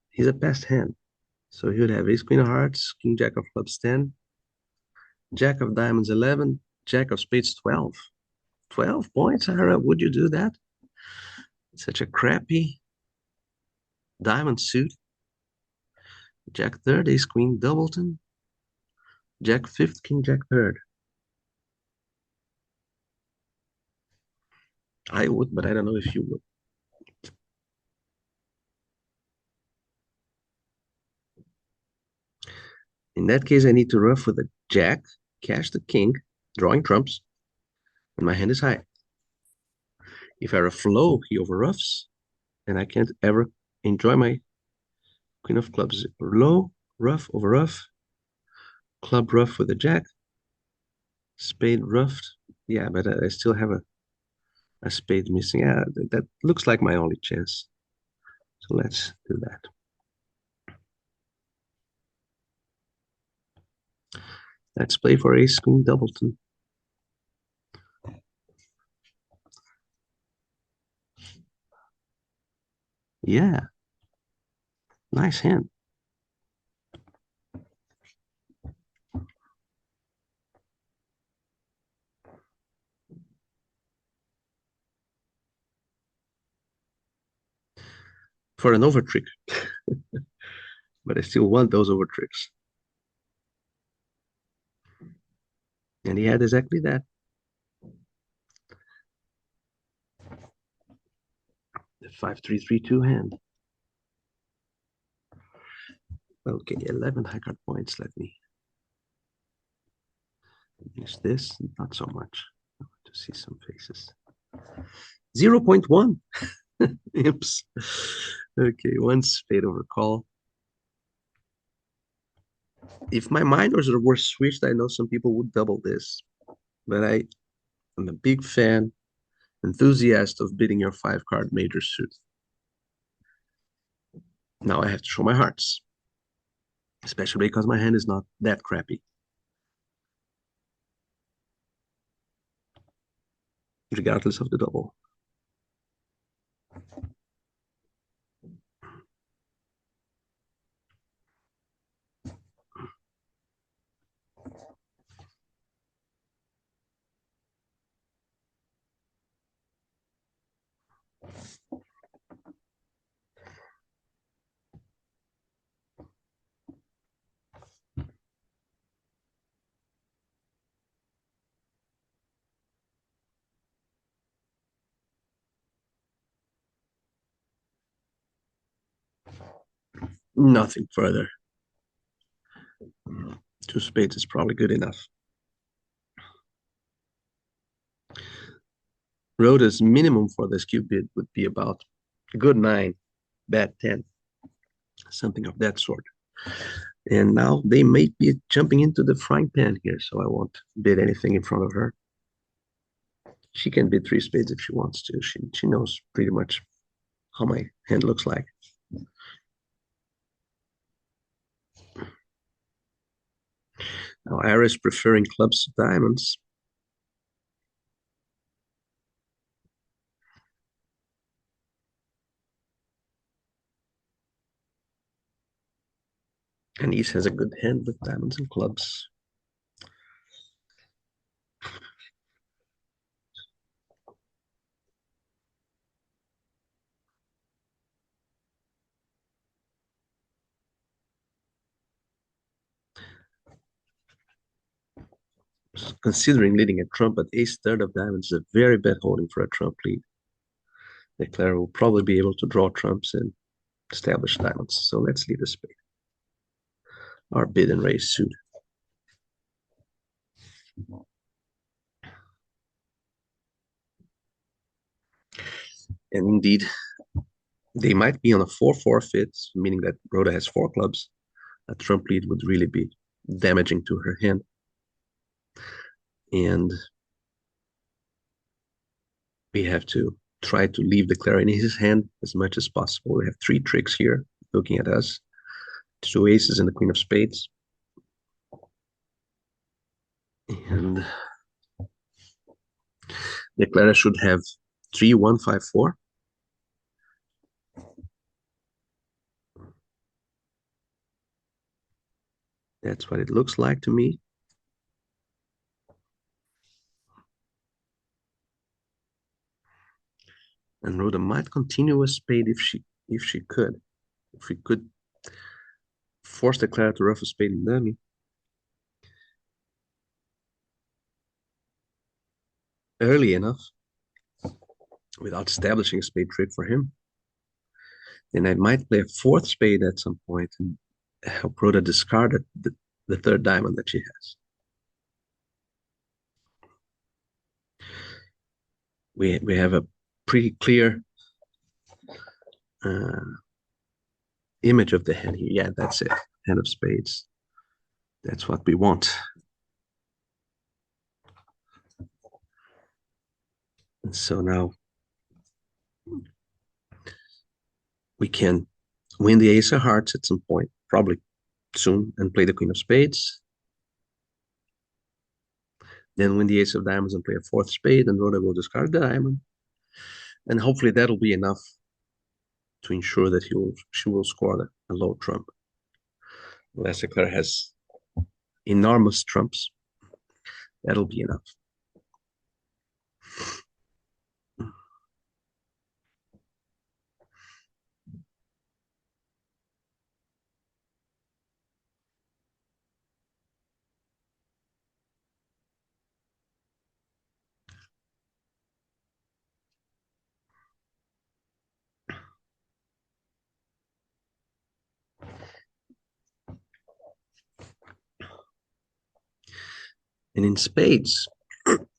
He's a passed hand. So he would have ace queen of hearts, king jack of clubs 10, jack of diamonds 11, jack of spades 12. 12 points, Ira, would you do that? Such a crappy diamond suit. Jack third, ace queen doubleton, jack fifth, king jack third. I would, but I don't know if you would. In that case, I need to ruff with a jack, cash the king, drawing trumps, and my hand is high. If I ruff low, he overruffs, and I can't ever enjoy my queen of clubs. Low, rough, overruff, club rough with a jack, spade roughed. Yeah, but I still have a spade missing. Yeah, that looks like my only chance. So let's do that. Let's play for ace queen doubleton. Yeah, nice hand. For an over trick. But I still want those over tricks. And he had exactly that. The 5-3-3-2 hand. Okay, 11 high card points. Let me use this. Not so much. I want to see some faces. 0.1. Imps. Okay, one spade over call. If my minors were switched, I know some people would double this. But I'm a big fan, enthusiast of bidding your 5-card major suit. Now I have to show my hearts. Especially because my hand is not that crappy. Regardless of the double. Nothing further. Two spades is probably good enough. Rhoda's minimum for this cube bid would be about a good 9, bad 10, something of that sort. And now they may be jumping into the frying pan here, so I won't bid anything in front of her. She can bid 3 spades if she wants to. She knows pretty much how my hand looks like. Now Ira is preferring clubs to diamonds. And East has a good hand with diamonds and clubs. Considering leading a trump at ace third of diamonds is a very bad holding for a trump lead. The Declarer will probably be able to draw trumps and establish diamonds. So let's lead a spade. Our bid and raise suit. And indeed, they might be on a 4-4 fit, meaning that Rhoda has 4 clubs. A trump lead would really be damaging to her hand. And we have to try to leave the Declarer in his hand as much as possible. We have 3 tricks here looking at us. 2 aces and the queen of spades. And the Declarer should have 3-1-5-4. That's what it looks like to me. And Rhoda might continue a spade if she could. If we could force the Declarer to ruff a spade in dummy. Early enough without establishing a spade trick for him. Then I might play a 4th spade at some point and help Rhoda discard the 3rd diamond that she has. We have a pretty clear image of the hand here. Yeah, that's it. Hand of spades. That's what we want. And so now we can win the ace of hearts at some point, probably soon, and play the queen of spades. Then win the ace of diamonds and play a 4th spade, and Rhoda will discard the diamond. And hopefully that'll be enough to ensure that she will score a low trump. Unless the Declarer has enormous trumps, that'll be enough. And in spades,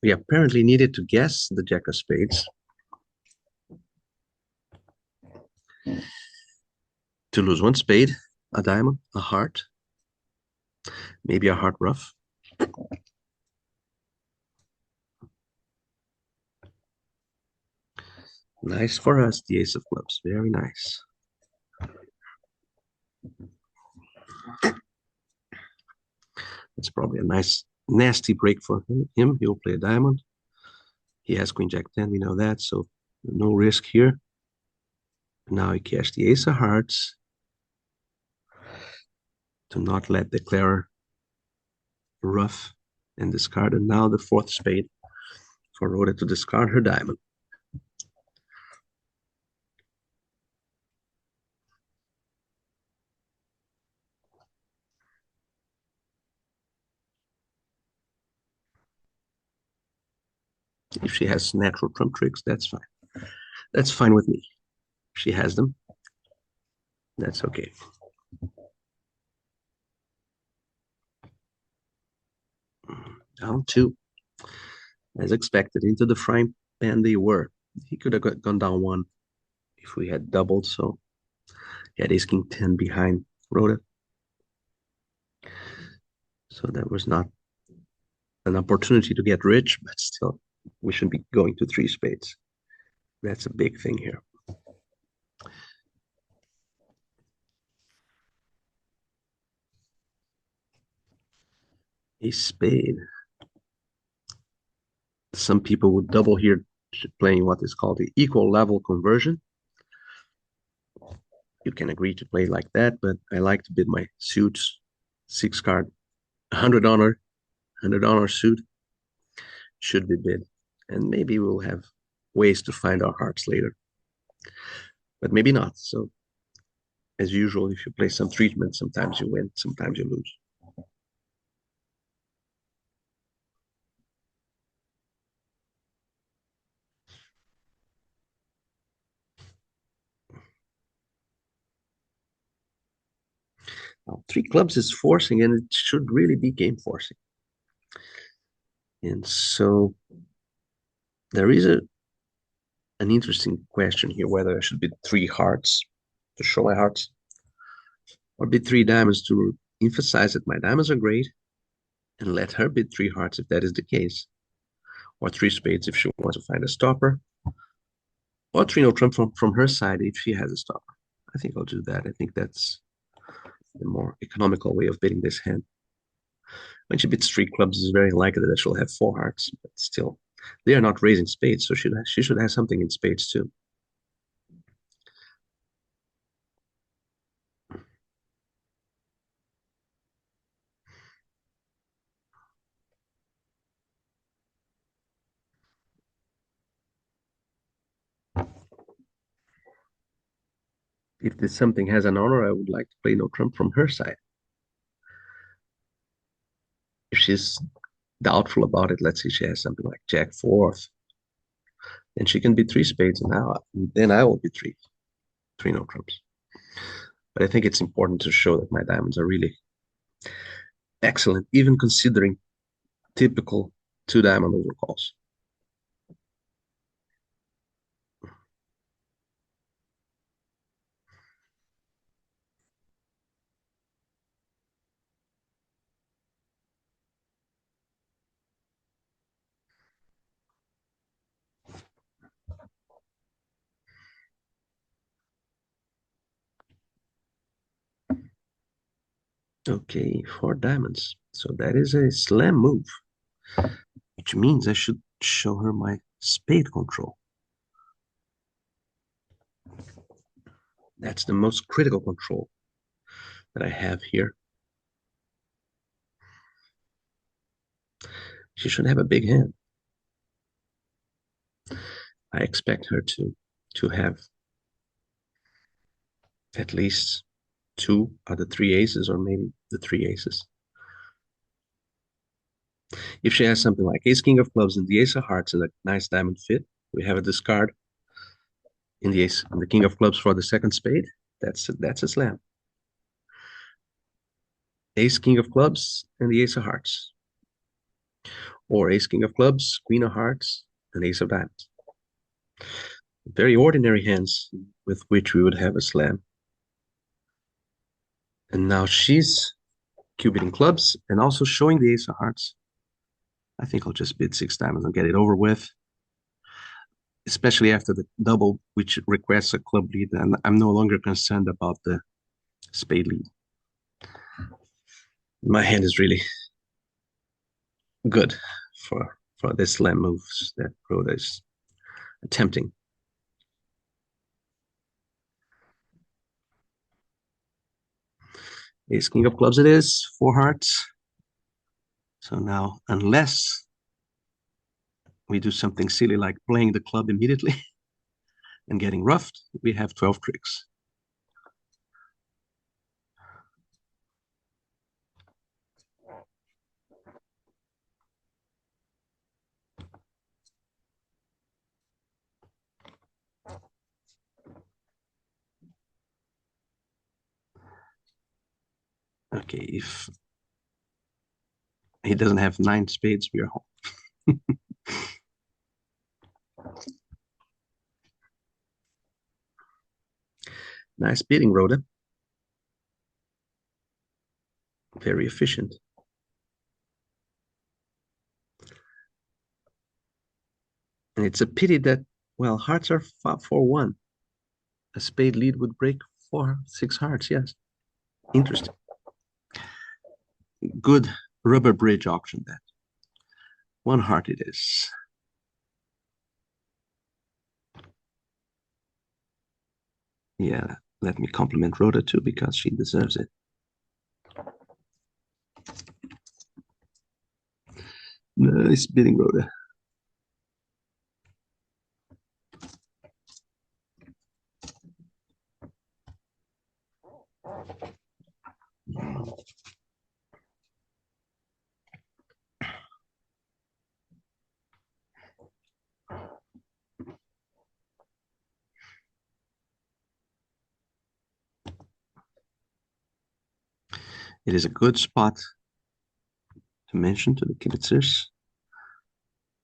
we apparently needed to guess the jack of spades to lose 1 spade, a diamond, a heart, maybe a heart ruff. Nice for us, the ace of clubs. Very nice. It's probably a nice, nasty break for him. He'll play a diamond. He has queen jack 10, we know that, so no risk here. Now he cashed the ace of hearts to not let the Declarer ruff and discard. And now the 4th spade for Rhoda to discard her diamond. If she has natural trump tricks, that's fine. That's fine with me. If she has them, that's okay. Down two, as expected, into the frying pan they were. He could have gone down one if we had doubled, so he had ace king 10 behind Rhoda. So that was not an opportunity to get rich, but still, we should be going to three spades. That's a big thing here. A spade. Some people would double here, playing what is called the equal level conversion. You can agree to play like that, but I like to bid my suits, six card, 100 honor suit should be bid. And maybe we'll have ways to find our hearts later, but maybe not. So, as usual, if you play some treatment, sometimes you win, sometimes you lose. Now, three clubs is forcing, and it should really be game forcing. And so there is an interesting question here whether I should bid three hearts to show my hearts or bid three diamonds to emphasize that my diamonds are great and let her bid three hearts if that is the case, or three spades if she wants to find a stopper, or three no trump from her side if she has a stopper. I think I'll do that. I think that's the more economical way of bidding this hand. When she bids three clubs, it's very likely that she'll have four hearts, but still, they are not raising spades, so she should have something in spades too. If this something has an honor, I would like to play no trump from her side. If she's doubtful about it, let's say she has something like Jack fourth, then she can be three spades, and now then I will be three no trumps. But I think it's important to show that my diamonds are really excellent, even considering typical two diamond overcalls. Okay, four diamonds. So that is a slam move, which means I should show her my spade control. That's the most critical control that I have here. She should have a big hand. I expect her to have at least two of the three aces, or maybe the three aces. If she has something like ace king of clubs and the ace of hearts and a nice diamond fit, we have a discard in the ace and the king of clubs for the second spade. That's a slam. Ace king of clubs and the ace of hearts, or ace king of clubs, queen of hearts, and ace of diamonds. Very ordinary hands with which we would have a slam. And now she's cubiting clubs and also showing the ace of hearts. I think I'll just bid six diamonds and get it over with, especially after the double, which requests a club lead. And I'm no longer concerned about the spade lead. My hand is really good for this slam moves that Rhoda is attempting. Ace king of clubs it is, four hearts. So now, unless we do something silly like playing the club immediately and getting roughed, we have 12 tricks. Okay, if He doesn't have nine spades. We are home. Nice beating, Rhoda. Very efficient. And it's a pity that, well, hearts are 4-1. A spade lead would break 4-6 hearts. Yes. Interesting. Good rubber bridge auction that. One heart it is. Yeah, let me compliment Rhoda too because she deserves it. Nice bidding, Rhoda. It is a good spot to mention to the Kibitzers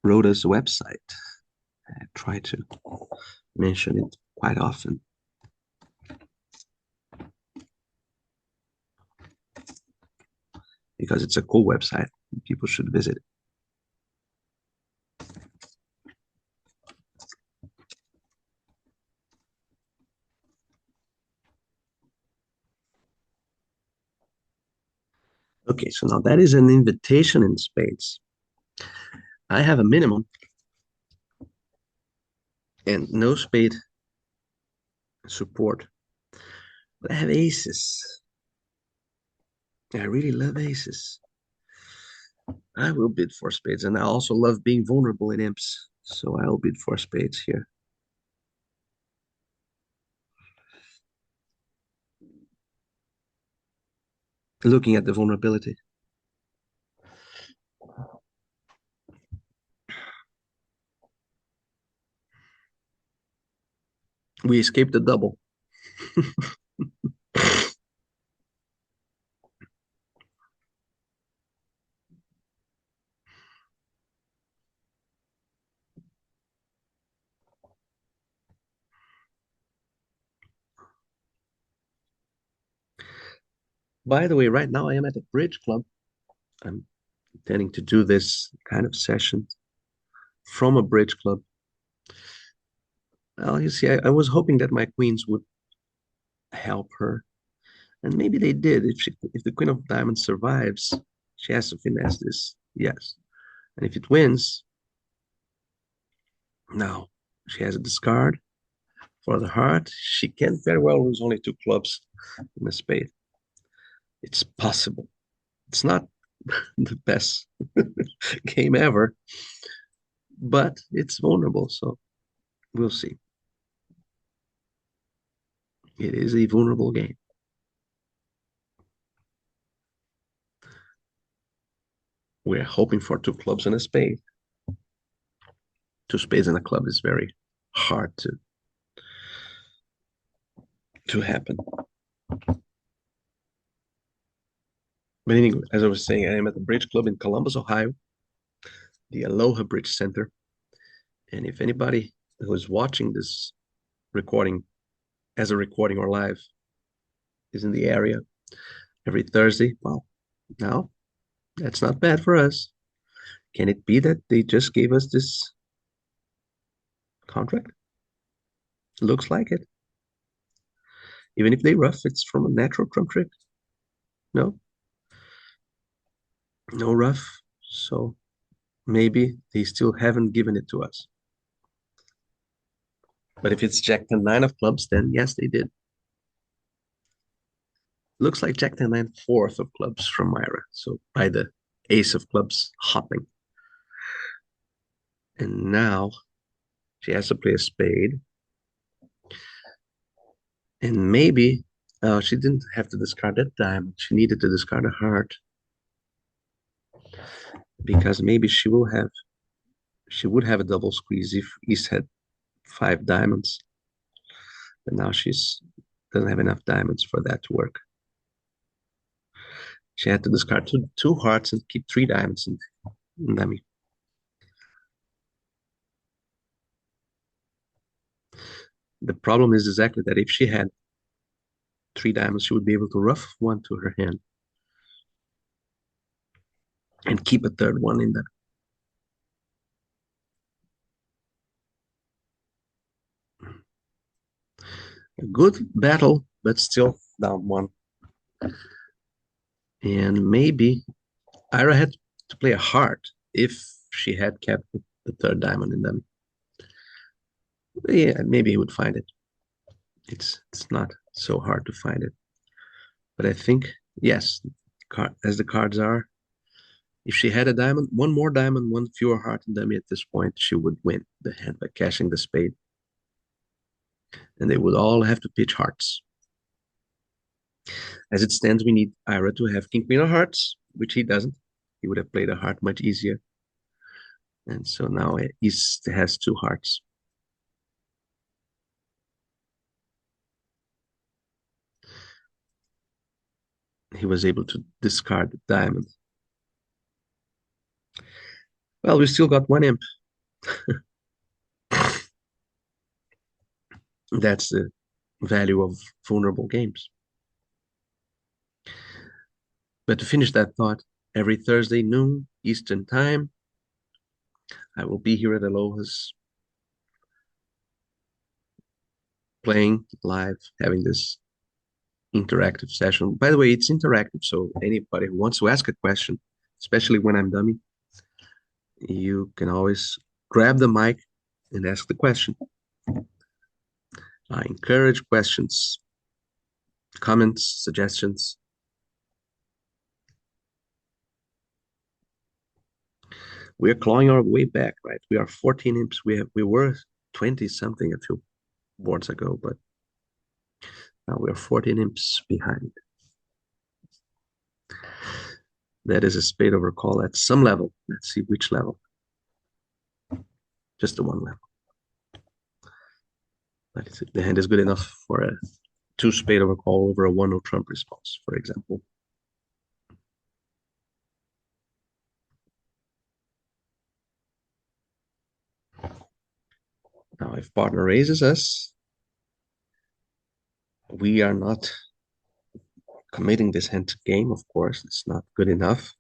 Rhoda's website. I try to mention it quite often. Because it's a cool website. People should visit it. Okay, so now that is an invitation in spades. I have a minimum and no spade support. But I have aces. I really love aces. I will bid for spades, and I also love being vulnerable in imps. So I will bid for spades here. Looking at the vulnerability. We escaped the double. By the way, right now I am at a bridge club. I'm intending to do this kind of session from a bridge club. Well, you see, I was hoping that my queens would help her, and maybe they did. If the queen of diamonds survives, she has to finesse this. Yes, and if it wins, now she has a discard for the heart. She can very well lose only two clubs in a spade. It's possible. It's not the best game ever, but it's vulnerable. So we'll see. It is a vulnerable game. We're hoping for two clubs and a spade. Two spades and a club is very hard to happen. But anyway, as I was saying, I am at the Bridge Club in Columbus, Ohio, the Aloha Bridge Center. And if anybody who is watching this recording as a recording or live is in the area every Thursday, well, now that's not bad for us. Can it be that they just gave us this contract? Looks like it. Even if they rough, it's from a natural trump trick. No, no rough. So maybe they still haven't given it to us. But if it's Jack 10-9 of clubs, then yes, they did. Looks like Jack 10-9 fourth of clubs from Myra. So by the ace of clubs hopping. And now she has to play a spade. And maybe she didn't have to discard that diamond. She needed to discard a heart. Because maybe she would have a double squeeze if East had 5 diamonds. But now she's doesn't have enough diamonds for that to work. She had to discard two hearts and keep 3 diamonds in dummy. The problem is exactly that if she had 3 diamonds, she would be able to ruff one to her hand and keep a third one in there. A good battle, but still down one. And maybe Ira had to play a heart if she had kept the third diamond in them. Yeah, maybe he would find it. It's not so hard to find it. But I think, yes, as the cards are, if she had a diamond, one more diamond, one fewer heart in dummy at this point, she would win the hand by cashing the spade. And they would all have to pitch hearts. As it stands, we need Ira to have king, queen of hearts, which he doesn't. He would have played a heart much easier. And so now he has 2 hearts. He was able to discard the diamond. Well, we still got 1 imp. That's the value of vulnerable games. But to finish that thought, every Thursday noon Eastern time, I will be here at Aloha's playing live, having this interactive session. By the way, it's interactive, so anybody who wants to ask a question, especially when I'm dummy, you can always grab the mic and ask the question. I encourage questions, comments, suggestions. We are clawing our way back, right? We are 14 imps. We were 20 something a few boards ago, but now we are 14 imps behind. That is a spade over call at some level. Let's see which level. Just the one level. But the hand is good enough for a 2 spade over call over a 1-no trump response, for example. Now, if partner raises us, we are not committing this hand to game, of course. It's not good enough,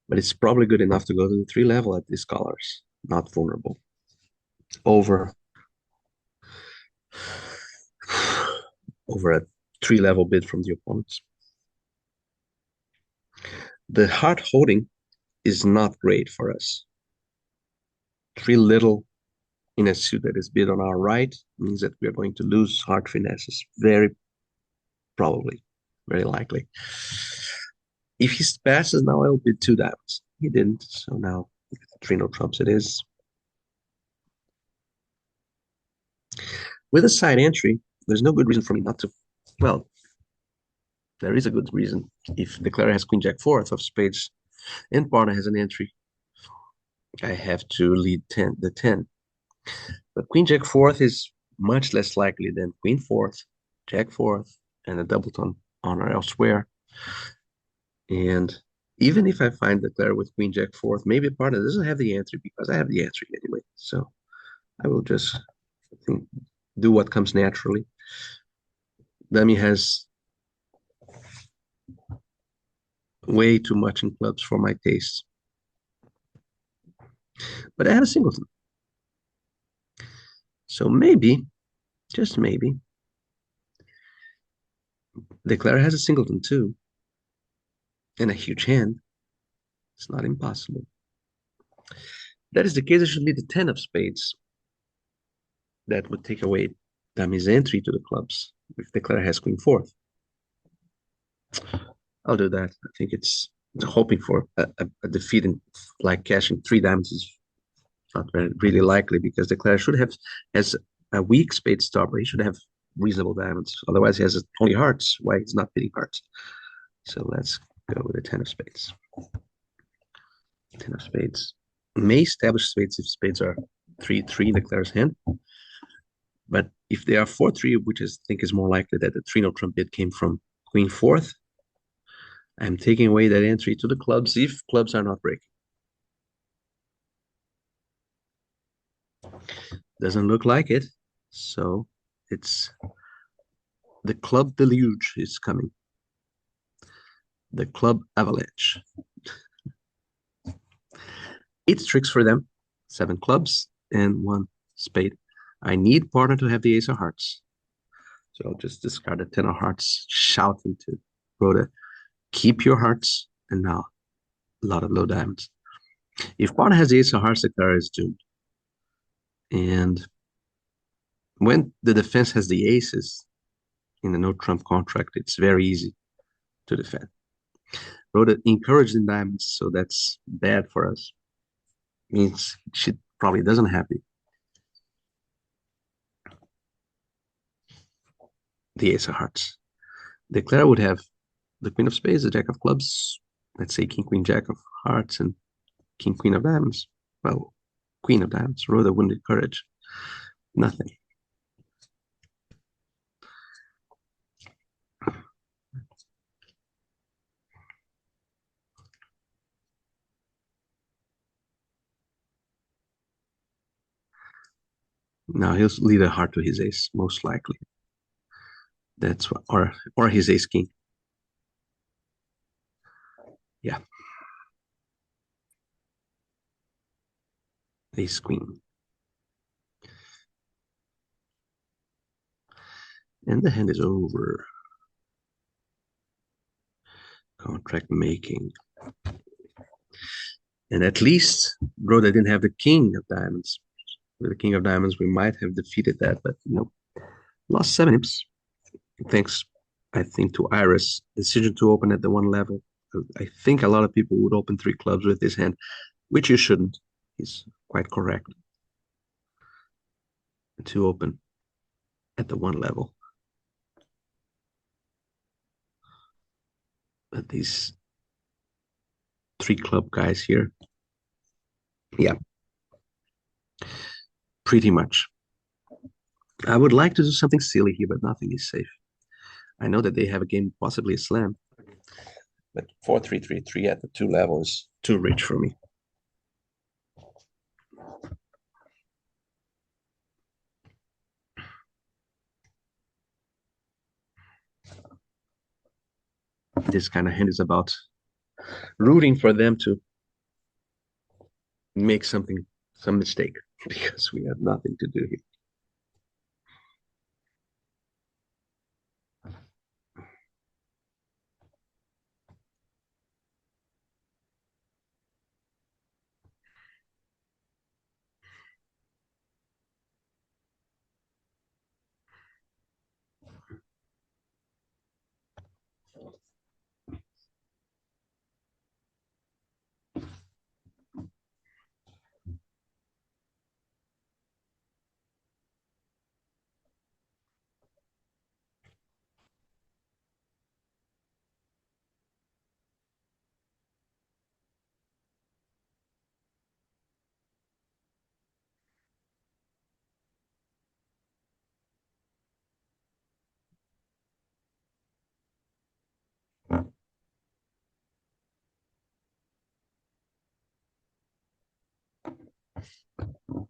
but it's probably good enough to go to the 3 level at these colors, not vulnerable. Over a 3 level bid from the opponents. The heart holding is not great for us. 3 little in a suit that is bid on our right means that we are going to lose heart finesses, very probably, very likely. If he passes now, I'll bid 2 diamonds. He didn't, so now 3-no trumps it is. With a side entry, there's no good reason for me not to. Well, there is a good reason. If declarer has queen jack fourth of spades and partner has an entry, I have to lead the 10. But queen jack fourth is much less likely than queen fourth, jack fourth, and a doubleton on or elsewhere. And even if I find declarer with queen jack fourth, maybe partner doesn't have the entry because I have the entry anyway. So I will just do what comes naturally. Dummy has way too much in clubs for my taste. But I have a singleton. So maybe, just maybe, declarer has a singleton too. And a huge hand. It's not impossible. If that is the case, I should lead the 10 of spades. That would take away dummy's entry to the clubs if declarer has queen fourth. I'll do that. I think it's hoping for a defeat in like cashing 3 diamonds is not really likely because declarer should have has a weak spade stopper. He should have reasonable diamonds. Otherwise, he has only hearts. Why he's not bidding hearts? So let's go with the 10 of spades. 10 of spades may establish spades if spades are 3-3 declares hand. But if they are 4-3, which I think is more likely that the 3-no trump bid came from queen fourth, I'm taking away that entry to the clubs if clubs are not breaking. Doesn't look like it. So it's the club deluge is coming. The club avalanche. 8 tricks for them, 7 clubs, and 1 spade. I need partner to have the ace of hearts. So I'll just discard the 10 of hearts, shouting to Rhoda, keep your hearts, and now a lot of low diamonds. If partner has the ace of hearts, the card is doomed. And when the defense has the aces in the no trump contract, it's very easy to defend. Rhoda encouraged in diamonds, so that's bad for us. Means she probably doesn't have the ace of hearts. Declare would have the queen of spades, the jack of clubs, let's say king, queen, jack of hearts, and king, queen of diamonds. Well, queen of diamonds. Rhoda wouldn't encourage nothing. Now he'll lead a heart to his ace, most likely. That's what, or his ace king. Yeah, ace queen. And the hand is over. Contract making. And at least Rhoda didn't have the king of diamonds. With the king of diamonds, we might have defeated that, but no. Lost 7 imps. Thanks, I think, to Iris' decision to open at the 1 level. I think a lot of people would open 3 clubs with this hand, which you shouldn't. He's quite correct to open at the 1 level. But these 3 club guys here, yeah, pretty much. I would like to do something silly here, but nothing is safe. I know that they have a game, possibly a slam, but 4-3-3-3 at the 2 level is too rich for me. This kind of hand is about rooting for them to make some mistake, because we have nothing to do here.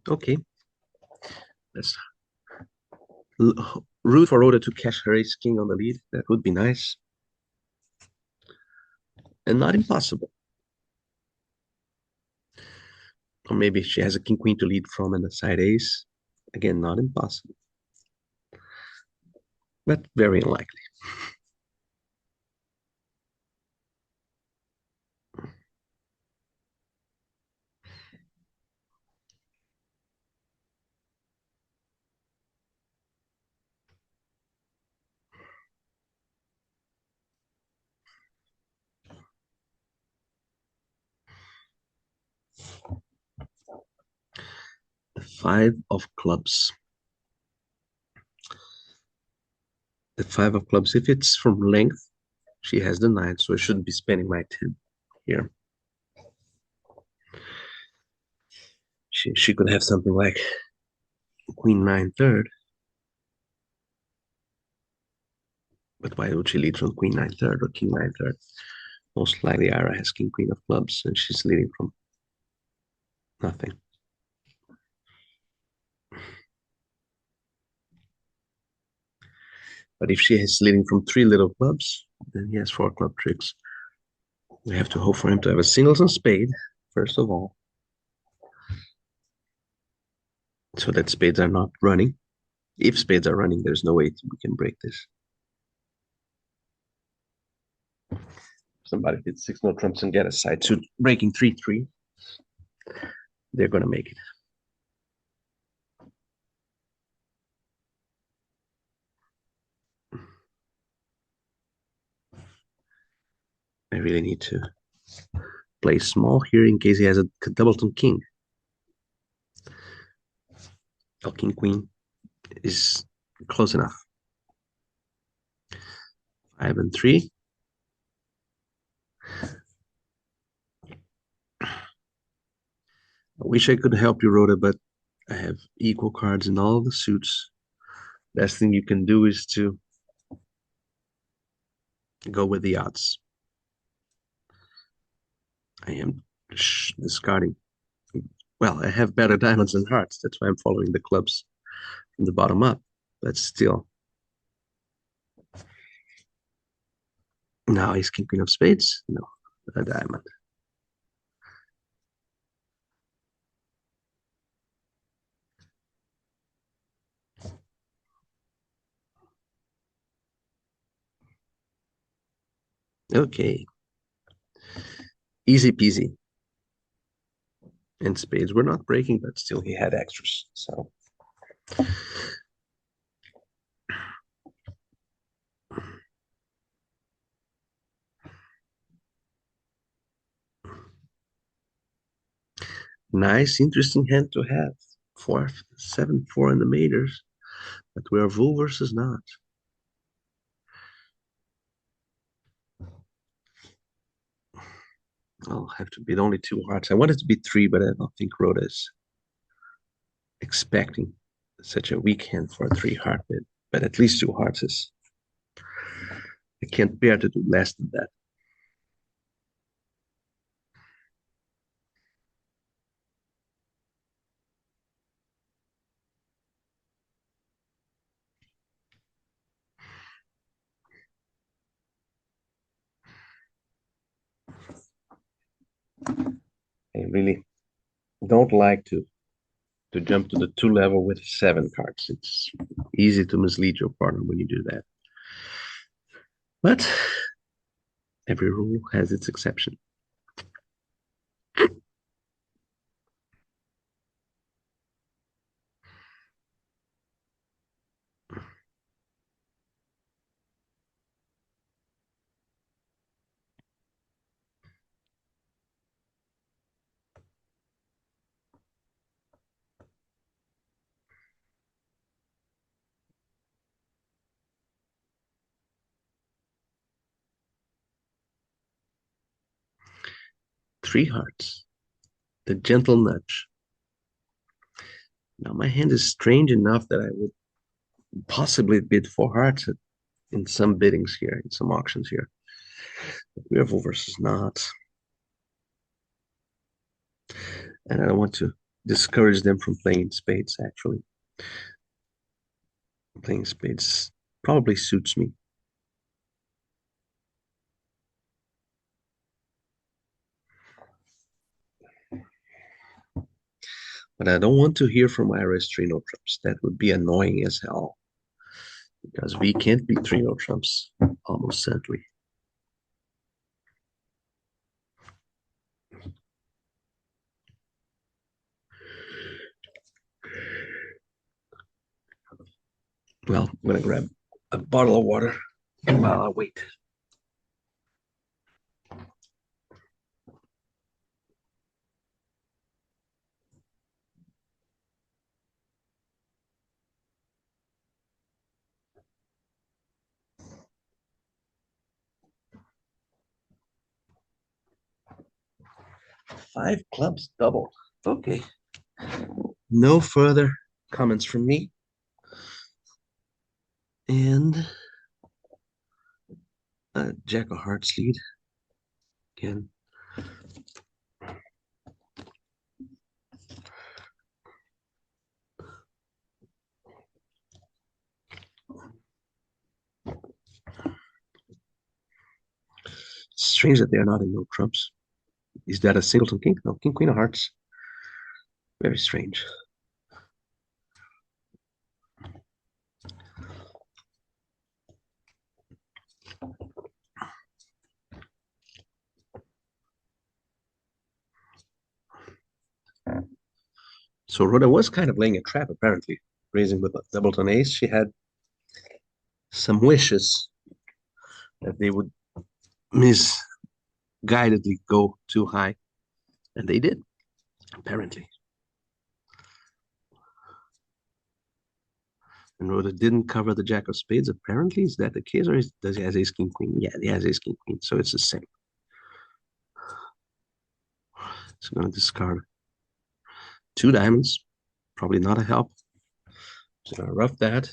Okay, let's root for Rhoda to cash her ace king on the lead. That would be nice. And not impossible. Or maybe she has a king queen to lead from and a side ace. Again, not impossible, but very unlikely. The 5 of clubs. The 5 of clubs, if it's from length, she has the 9, so I shouldn't be spending my 10 here. She could have something like queen 9 third. But why would she lead from queen 9 third or king 9 third? Most likely Ira has king queen of clubs and she's leading from nothing. But if she is leading from three little clubs, then he has four club tricks. We have to hope for him to have a singles and spade, first of all, so that spades are not running. If spades are running, there's no way we can break this. Somebody did six no trumps and get a side suit, breaking 3-3. They're going to make it. I really need to play small here in case he has a doubleton king. Oh, king queen is close enough. 5 and 3. I wish I could help you, Rhoda, but I have equal cards in all the suits. Best thing you can do is to go with the odds. I am discarding. Well, I have better diamonds and hearts. That's why I'm following the clubs from the bottom up. But still. Now he's king queen of spades. No, a diamond. Okay. Easy peasy. And spades were not breaking, but still he had extras. So nice, interesting hand to have. 4, 7, 4 in the majors, but we are full versus not. I'll have to beat only 2 hearts. I wanted to beat 3, but I don't think Rhoda is expecting such a weak hand for a 3 heart bid. But at least 2 hearts is. I can't bear to do less than that. I really don't like to jump to the 2 level with 7 cards. It's easy to mislead your partner when you do that. But every rule has its exception. 3 hearts. The gentle nudge. Now my hand is strange enough that I would possibly bid 4 hearts in some biddings here, in some auctions here. But we have versus not. And I don't want to discourage them from playing spades, actually. Playing spades probably suits me. But I don't want to hear from Iris 3 no trumps. That would be annoying as hell. Because we can't beat 3 no trumps, almost certainly. Well, I'm going to grab a bottle of water while I wait. Five clubs double. Okay. No further comments from me. And Jack of Hearts lead. again. Strange that they are not in no trumps. Is that a singleton king? No, king, queen of hearts. Very strange. So Rhoda was kind of laying a trap, apparently, raising with a doubleton ace. She had some wishes that they would misguidedly go too high, and they did, apparently. And Rhoda didn't cover the jack of spades, apparently. Is that the case, or does he have ace king queen? Yeah, he has ace king queen, so it's the same. So I'm going to discard two diamonds. Probably not a help. So I'm going to rough that.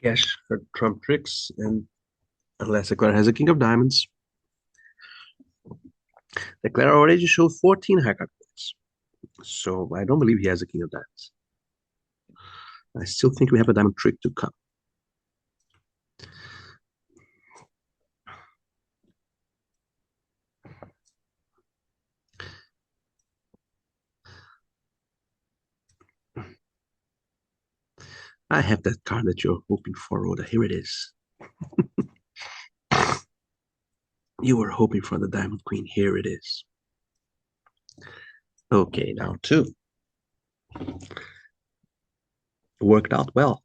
Cash her trump tricks, and unless Eclair has a king of diamonds, Leclerc already showed 14 high card points. So I don't believe he has a king of diamonds. I still think we have a diamond trick to come. I have that card that you're hoping for, Rhoda. Here it is. You were hoping for the diamond queen. Here it is. Okay, now two. Worked out well.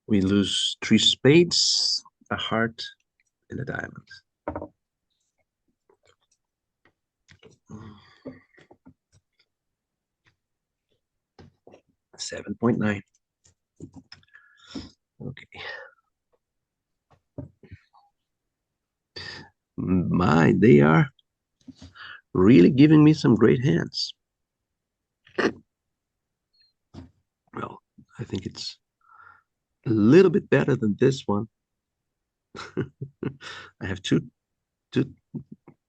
We lose three spades, a heart, and a diamond. 7.9. Okay. My, they are really giving me some great hands. Well, I think it's a little bit better than this one. I have two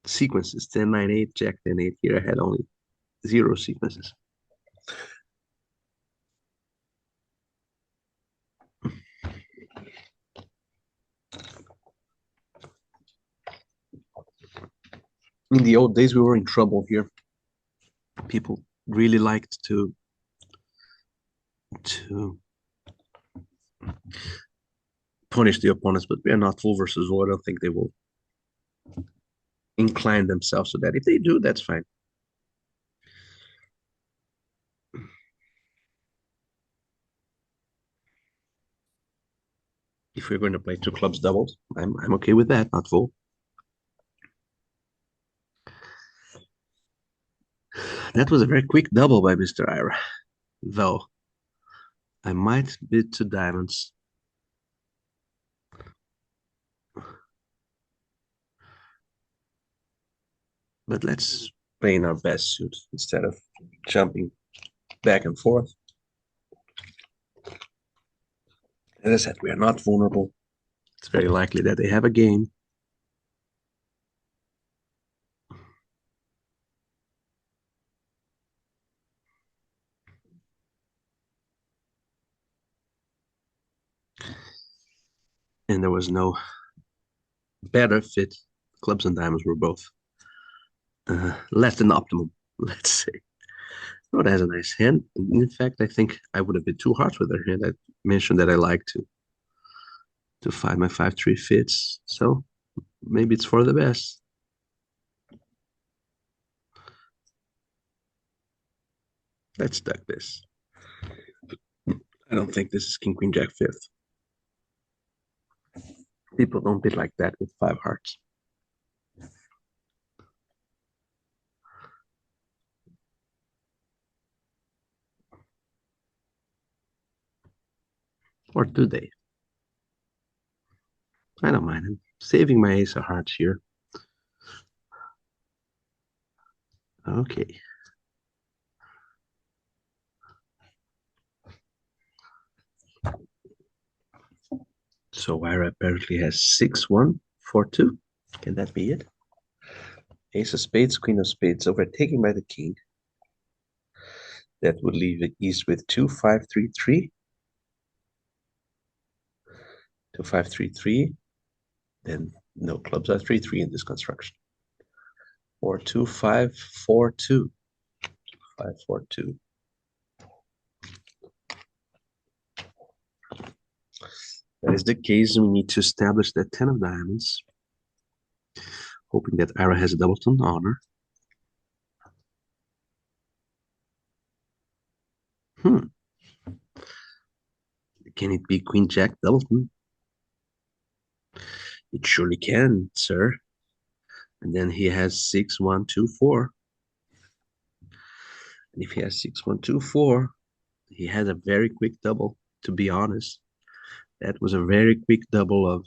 sequences, 10, 9, 8, Jack, 10, 8. Here I had only 0 sequences. In the old days, we were in trouble here. People really liked to punish the opponents, but we are not full versus full. I don't think they will incline themselves to that. If they do, that's fine. If we're going to play two clubs doubled, I'm okay with that, not full. That was a very quick double by Mr. Ira, though I might bid two diamonds. But let's play in our best suit instead of jumping back and forth. As I said, we are not vulnerable. It's very likely that they have a game. And there was no better fit. Clubs and diamonds were both less than optimum, let's say. Rhoda has a nice hand. In fact, I think I would have been two hearts with her hand. I mentioned that I like to find my 5-3 fits. So maybe it's for the best. Let's duck this. I don't think this is King Queen Jack fifth. People don't bid like that with 5 hearts. Or do they? I don't mind. I'm saving my ace of hearts here. Okay. So Ira apparently has 6-1, 4-2. Can that be it? Ace of spades, queen of spades, overtaken by the king. That would leave East with 2-5-3-3. 2-5-3-3. Then no clubs are 3-3 in this construction. Or 2-5-4-2. 5-4-2. That is the case. We need to establish that 10 of diamonds. Hoping that Ira has a doubleton honor. Can it be Queen Jack doubleton? It surely can, sir. And then he has 6-1-2-4. And if he has 6-1-2-4, he has a very quick double, to be honest. That was a very quick double of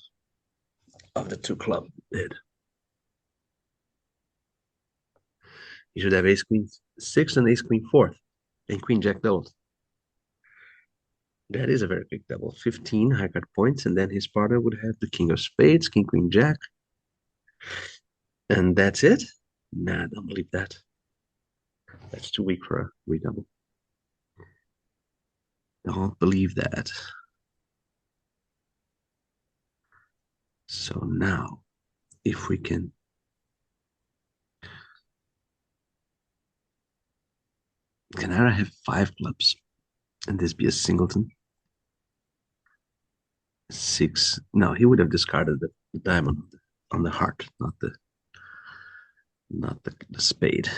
the two club bid. He should have ace queen 6 and ace queen 4th and queen jack doubled. That is a very quick double. 15 high card points, and then his partner would have the king of spades, king queen jack. And that's it? Nah, I don't believe that. That's too weak for a redouble. Don't believe that. So now, if we can I have 5 clubs and this be a singleton? 6. No, he would have discarded the diamond on the heart, not the spade.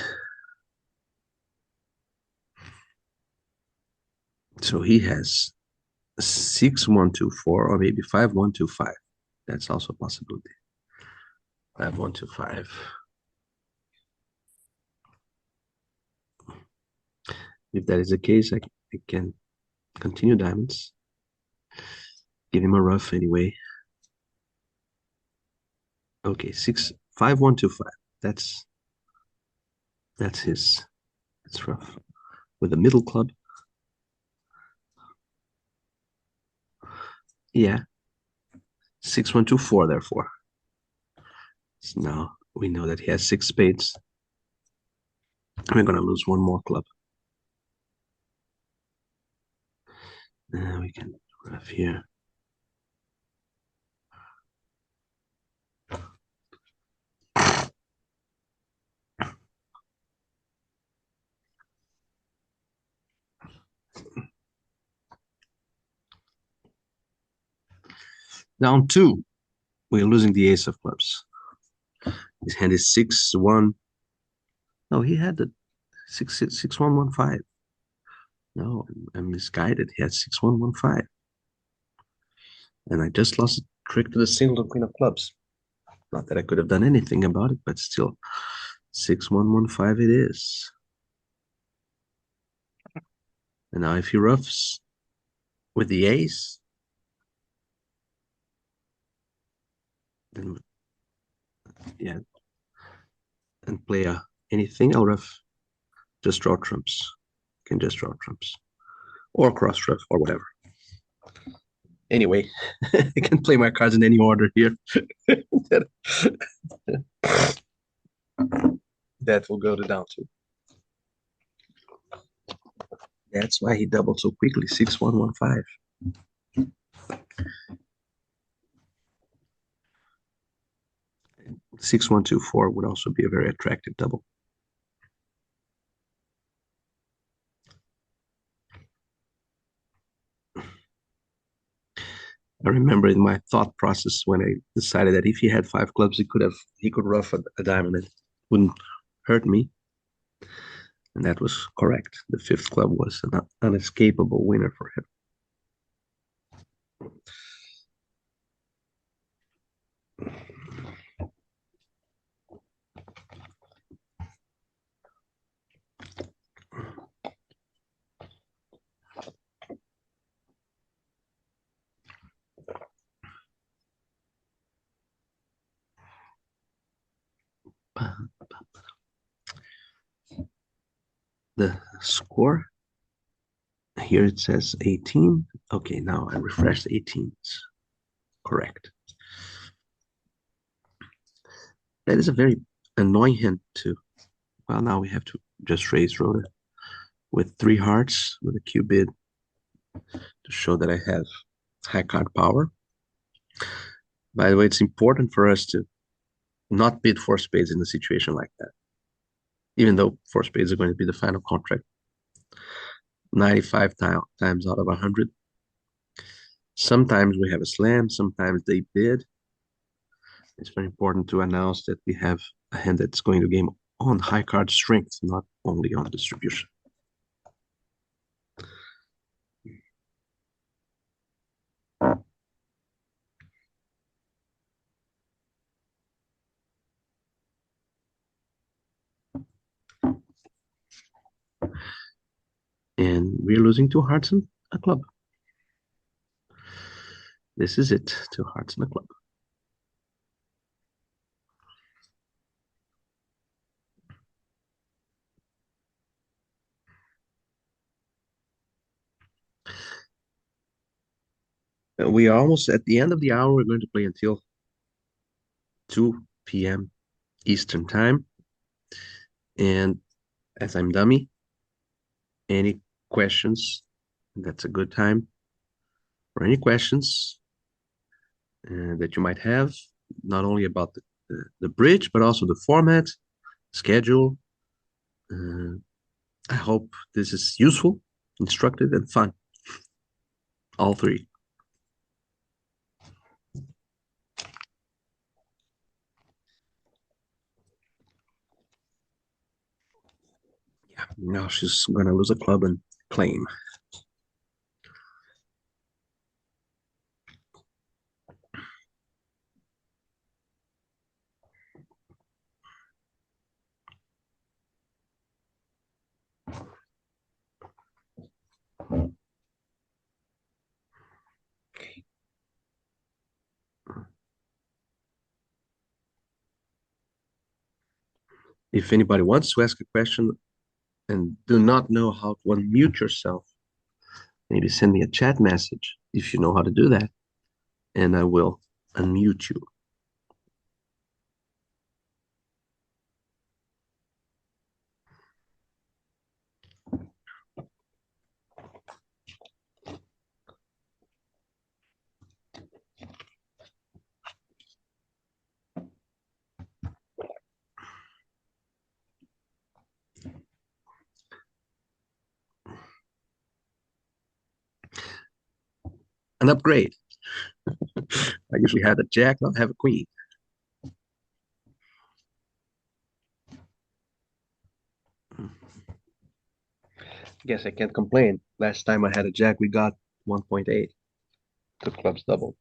So he has 6-1-2-4 or maybe 5-1-2-5. That's also a possibility. 5-1-2-5. If that is the case, I can continue diamonds. Give him a rough anyway. Okay, 5-1-2-5. That's his. That's rough. With a middle club. Yeah. 6-1-2-4, therefore. So now we know that he has 6 spades. We're gonna lose one more club. We can rough here. Down 2. We're losing the ace of clubs. His hand is 6-1. No, he had the 6-1-1-5. No, I'm misguided. He had 6-1-1-5. And I just lost a trick to the single queen of clubs. Not that I could have done anything about it, but still, 6-1-1-5 it is. And now if he roughs with the ace, then yeah, and play anything, I'll rough. Just draw trumps. Can just draw trumps. Or cross rough or whatever. Anyway, I can play my cards in any order here. That will go to down 2. That's why he doubled so quickly. 6-1-1-5. 6-1-2-4 would also be a very attractive double. I remember in my thought process when I decided that if he had 5 clubs, he could rough a diamond. It wouldn't hurt me. And that was correct. The 5th club was an unescapable winner for him. The score here it says 18. Okay, now I refresh the 18s. Correct. That is a very annoying hint too. Well, now we have to just raise Rhoda with three hearts with a Q bid to show that I have high card power. By the way, it's important for us to not bid four spades in a situation like that, even though four spades are going to be the final contract 95 times out of 100. Sometimes we have a slam, sometimes they bid. It's very important to announce that we have a hand that's going to game on high card strength, not only on distribution. And we're losing two hearts and a club. This is it, two hearts and a club. We are almost at the end of the hour. We're going to play until 2 p.m. Eastern Time. And as I'm dummy, any questions, that's a good time for any questions that you might have, not only about the bridge, but also the format, schedule. I hope this is useful, instructive, and fun. All three. Yeah, now she's going to lose a club and claim. If anybody wants to ask a question and do not know how to unmute yourself, maybe send me a chat message if you know how to do that, and I will unmute you. An upgrade. I usually had a jack, now I have a queen. Guess I can't complain. Last time I had a jack, we got 1.8. The clubs doubled.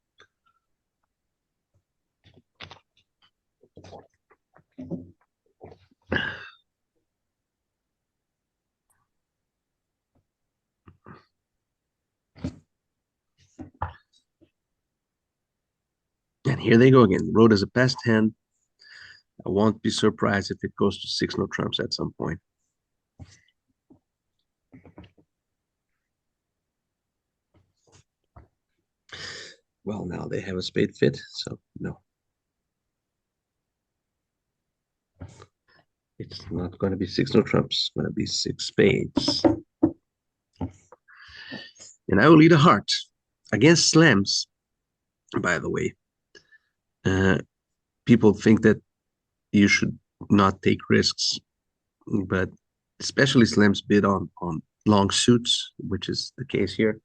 And here they go again. Road is a best hand. I won't be surprised if it goes to 6 no trumps at some point. Well, now they have a spade fit, so no. It's not going to be 6 no trumps. It's going to be 6 spades. And I will lead a heart against slams, by the way. People think that you should not take risks, but especially slams bid on long suits, which is the case here.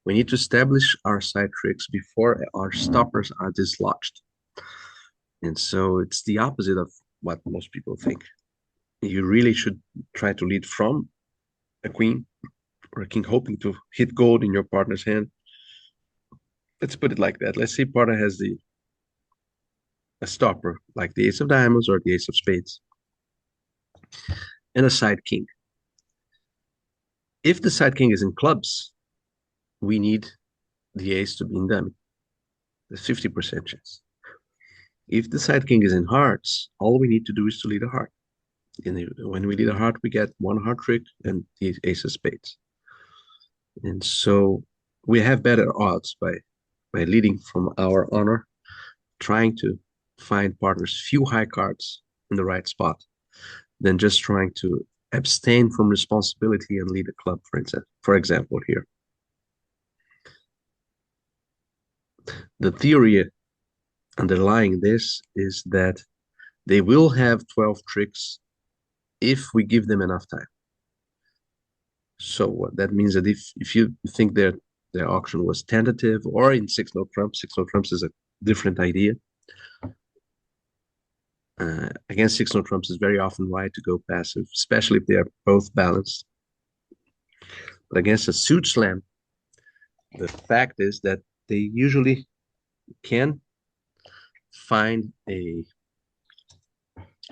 We need to establish our side tricks before our stoppers are dislodged. And so it's the opposite of what most people think. You really should try to lead from a queen or a king, hoping to hit gold in your partner's hand. Let's put it like that. Let's say partner has a stopper, like the ace of diamonds or the ace of spades, and a side king. If the side king is in clubs, we need the ace to be in dummy. The 50% chance. If the side king is in hearts, all we need to do is to lead a heart. And when we lead a heart, we get one heart trick and the ace of spades. And so we have better odds by by leading from our honor, trying to find partners few high cards in the right spot than just trying to abstain from responsibility and lead a club, for example, here. The theory underlying this is that they will have 12 tricks if we give them enough time. So what that means that if you think their auction was tentative or in 6 trumps is a different idea. Against 6 trumps is very often wide to go passive, especially if they are both balanced. But against a suit slam, the fact is that they usually can find a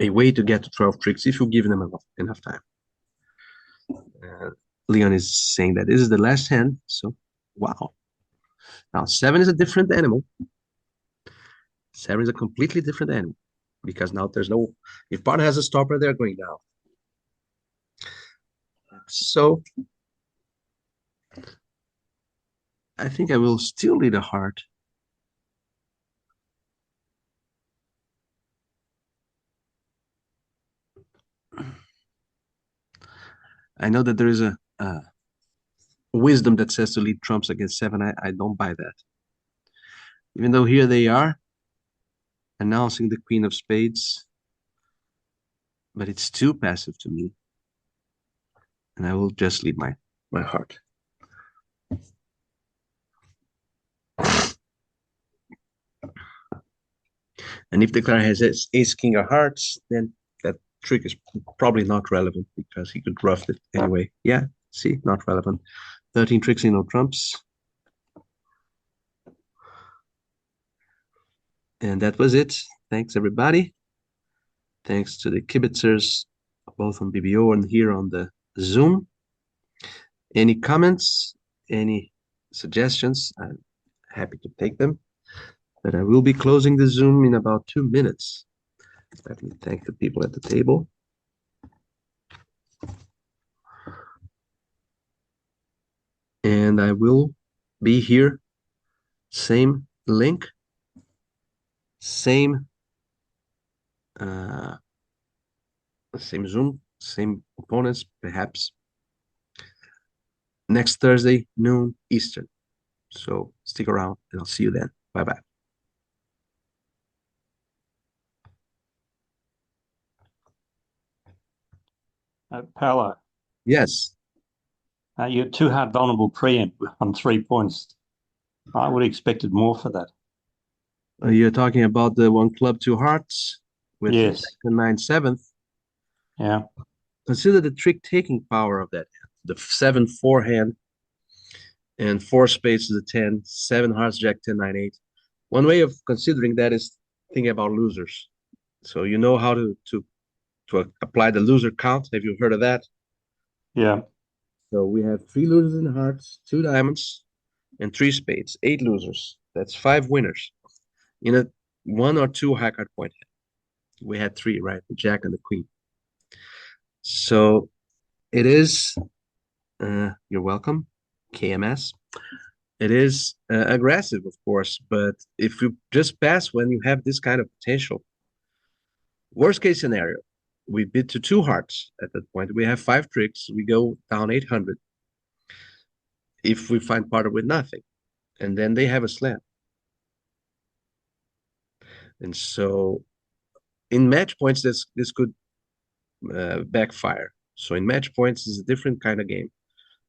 way to get to 12 tricks if you give them enough time. Leon is saying that this is the last hand, so wow. Now 7 is a different animal. 7 is a completely different animal because now there's no, if partner has a stopper, they're going down. So I think I will still lead a heart. I know that there is a wisdom that says to lead trumps against 7. I don't buy that. Even though here they are announcing the queen of spades, but it's too passive to me. And I will just lead my heart. And if the client has ace king of hearts, then that trick is probably not relevant because he could ruff it anyway. Yeah, see, not relevant. 13 tricks in no trumps. And that was it. Thanks, everybody. Thanks to the Kibitzers, both on BBO and here on the Zoom. Any comments, any suggestions? I'm happy to take them. But I will be closing the Zoom in about 2 minutes. Let me thank the people at the table. And I will be here, same link, same Zoom, same opponents, perhaps next Thursday, noon Eastern. So stick around and I'll see you then. Bye-bye. Paolo, Yes. you're too hard vulnerable preempt on 3 points. I would have expected more for that. You're talking about the one club, two hearts with Yes. the 9/7. Yeah. Consider the trick-taking power of that hand. The 7-4 hand and 4 spades is a 10, 7 hearts, jack 10, 9, 8. One way of considering that is thinking about losers. So you know how to apply the loser count. Have you heard of that? Yeah. So we have 3 losers in hearts, 2 diamonds, and 3 spades, 8 losers. That's 5 winners. In a 1 or 2 high card point hand. We had 3, right? The jack and the queen. So it is, you're welcome, KMS. It is aggressive, of course, but if you just pass when you have this kind of potential, worst case scenario, we bid to 2 hearts at that point. We have 5 tricks. We go down 800 if we find partner with nothing. And then they have a slam. And so in match points, this could backfire. So in match points is a different kind of game.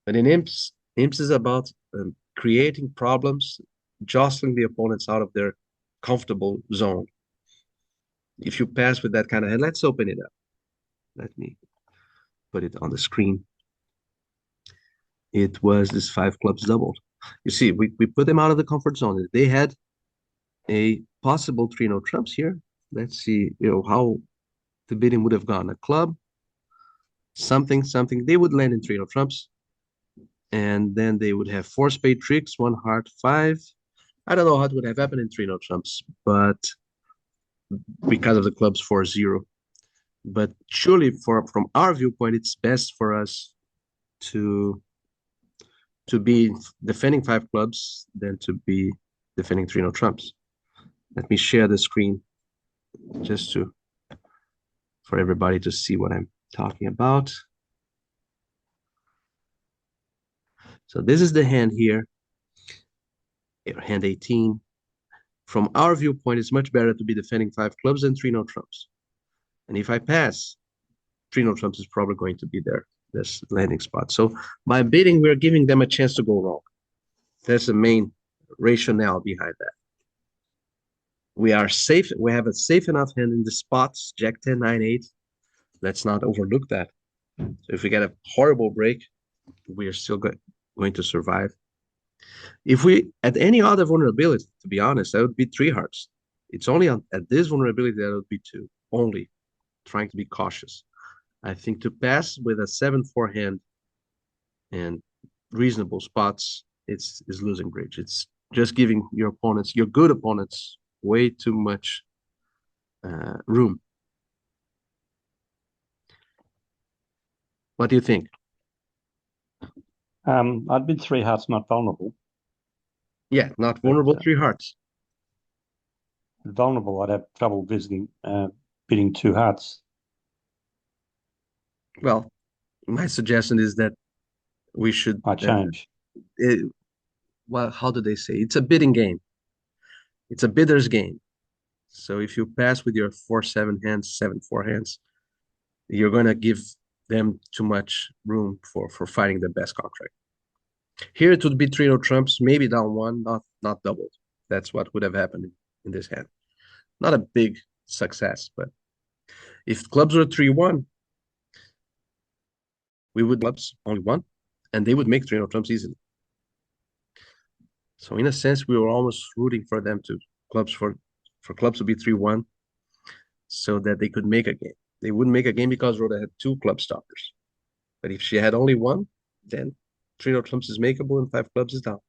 But in imps is about creating problems, jostling the opponents out of their comfortable zone. If you pass with that kind of hand, let's open it up. Let me put it on the screen. It was this 5 clubs doubled. You see, we put them out of the comfort zone. They had a possible 3-no trumps here. Let's see, how the bidding would have gone. A club, something, they would land in 3-no trumps. And then they would have 4 spade tricks, 1 heart, 5. I don't know how it would have happened in 3-no trumps, but because of the club's 4-0. But surely from our viewpoint, it's best for us to be defending 5 clubs than to be defending 3-0 trumps. Let me share the screen just for everybody to see what I'm talking about. So this is the hand here, hand 18. From our viewpoint, it's much better to be defending 5 clubs than 3-0 trumps. And if I pass, 3-0 trumps is probably going to be this landing spot. So by bidding, we're giving them a chance to go wrong. That's the main rationale behind that. We are safe. We have a safe enough hand in the spots, Jack 10, 9, 8. Let's not overlook that. So if we get a horrible break, we are still going to survive. If we at any other vulnerability, to be honest, that would be 3 hearts. It's only at this vulnerability that would be 2, only trying to be cautious. I think to pass with a 7-4 hand and reasonable spots, is losing bridge. It's just giving your opponents, your good opponents, way too much room. What do you think? I'd bid 3 hearts not vulnerable. Yeah, not vulnerable, 3 hearts. Vulnerable, I'd have trouble bidding 2 hearts. Well, my suggestion is that we should. I change. Well, how do they say? It's a bidding game. It's a bidder's game. So if you pass with your 4-7 hands, 7-4 hands, you're going to give them too much room for fighting the best contract. Here it would be 3-0 trumps, maybe down 1, not doubled. That's what would have happened in this hand. Not a big success, but if clubs were 3-1, we would clubs only 1, and they would make 3-0 trumps easily. So in a sense, we were almost rooting for them to clubs for clubs to be 3-1, so that they could make a game. They wouldn't make a game because Rhoda had 2 club stoppers. But if she had only 1, then 3-0 trumps is makeable and 5 clubs is down.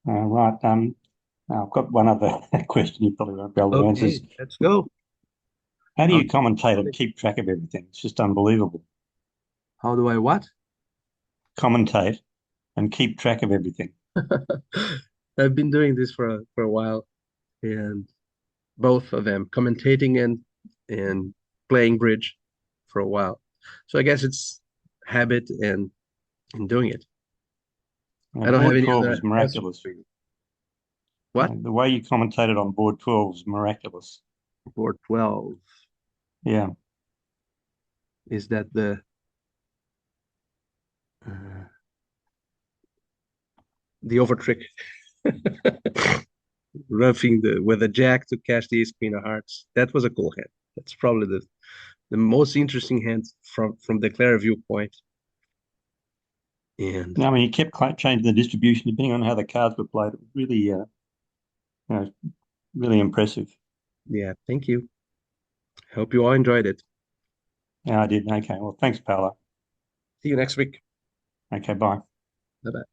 Right. I've got one other question you probably won't be able to answer. Okay, let's go. How do you commentate and keep track of everything? It's just unbelievable. How do I what? Commentate and keep track of everything. I've been doing this for a while, and both of them commentating and playing bridge for a while. So I guess it's habit and doing it. Now, I don't have board any 12 other was miraculous. answer for you. What? The way you commentated on board 12 was miraculous. Board 12. Yeah. Is that uh, the over trick? Roughing with a jack to catch the ace queen of hearts. That was a cool hand. That's probably the most interesting hand from the Clara viewpoint. And I mean, you kept changing the distribution depending on how the cards were played. It was really, really impressive. yeah, thank you. Hope you all enjoyed it. Yeah, I did. Okay. Well, thanks, Paolo. See you next week. Okay, bye. Bye bye.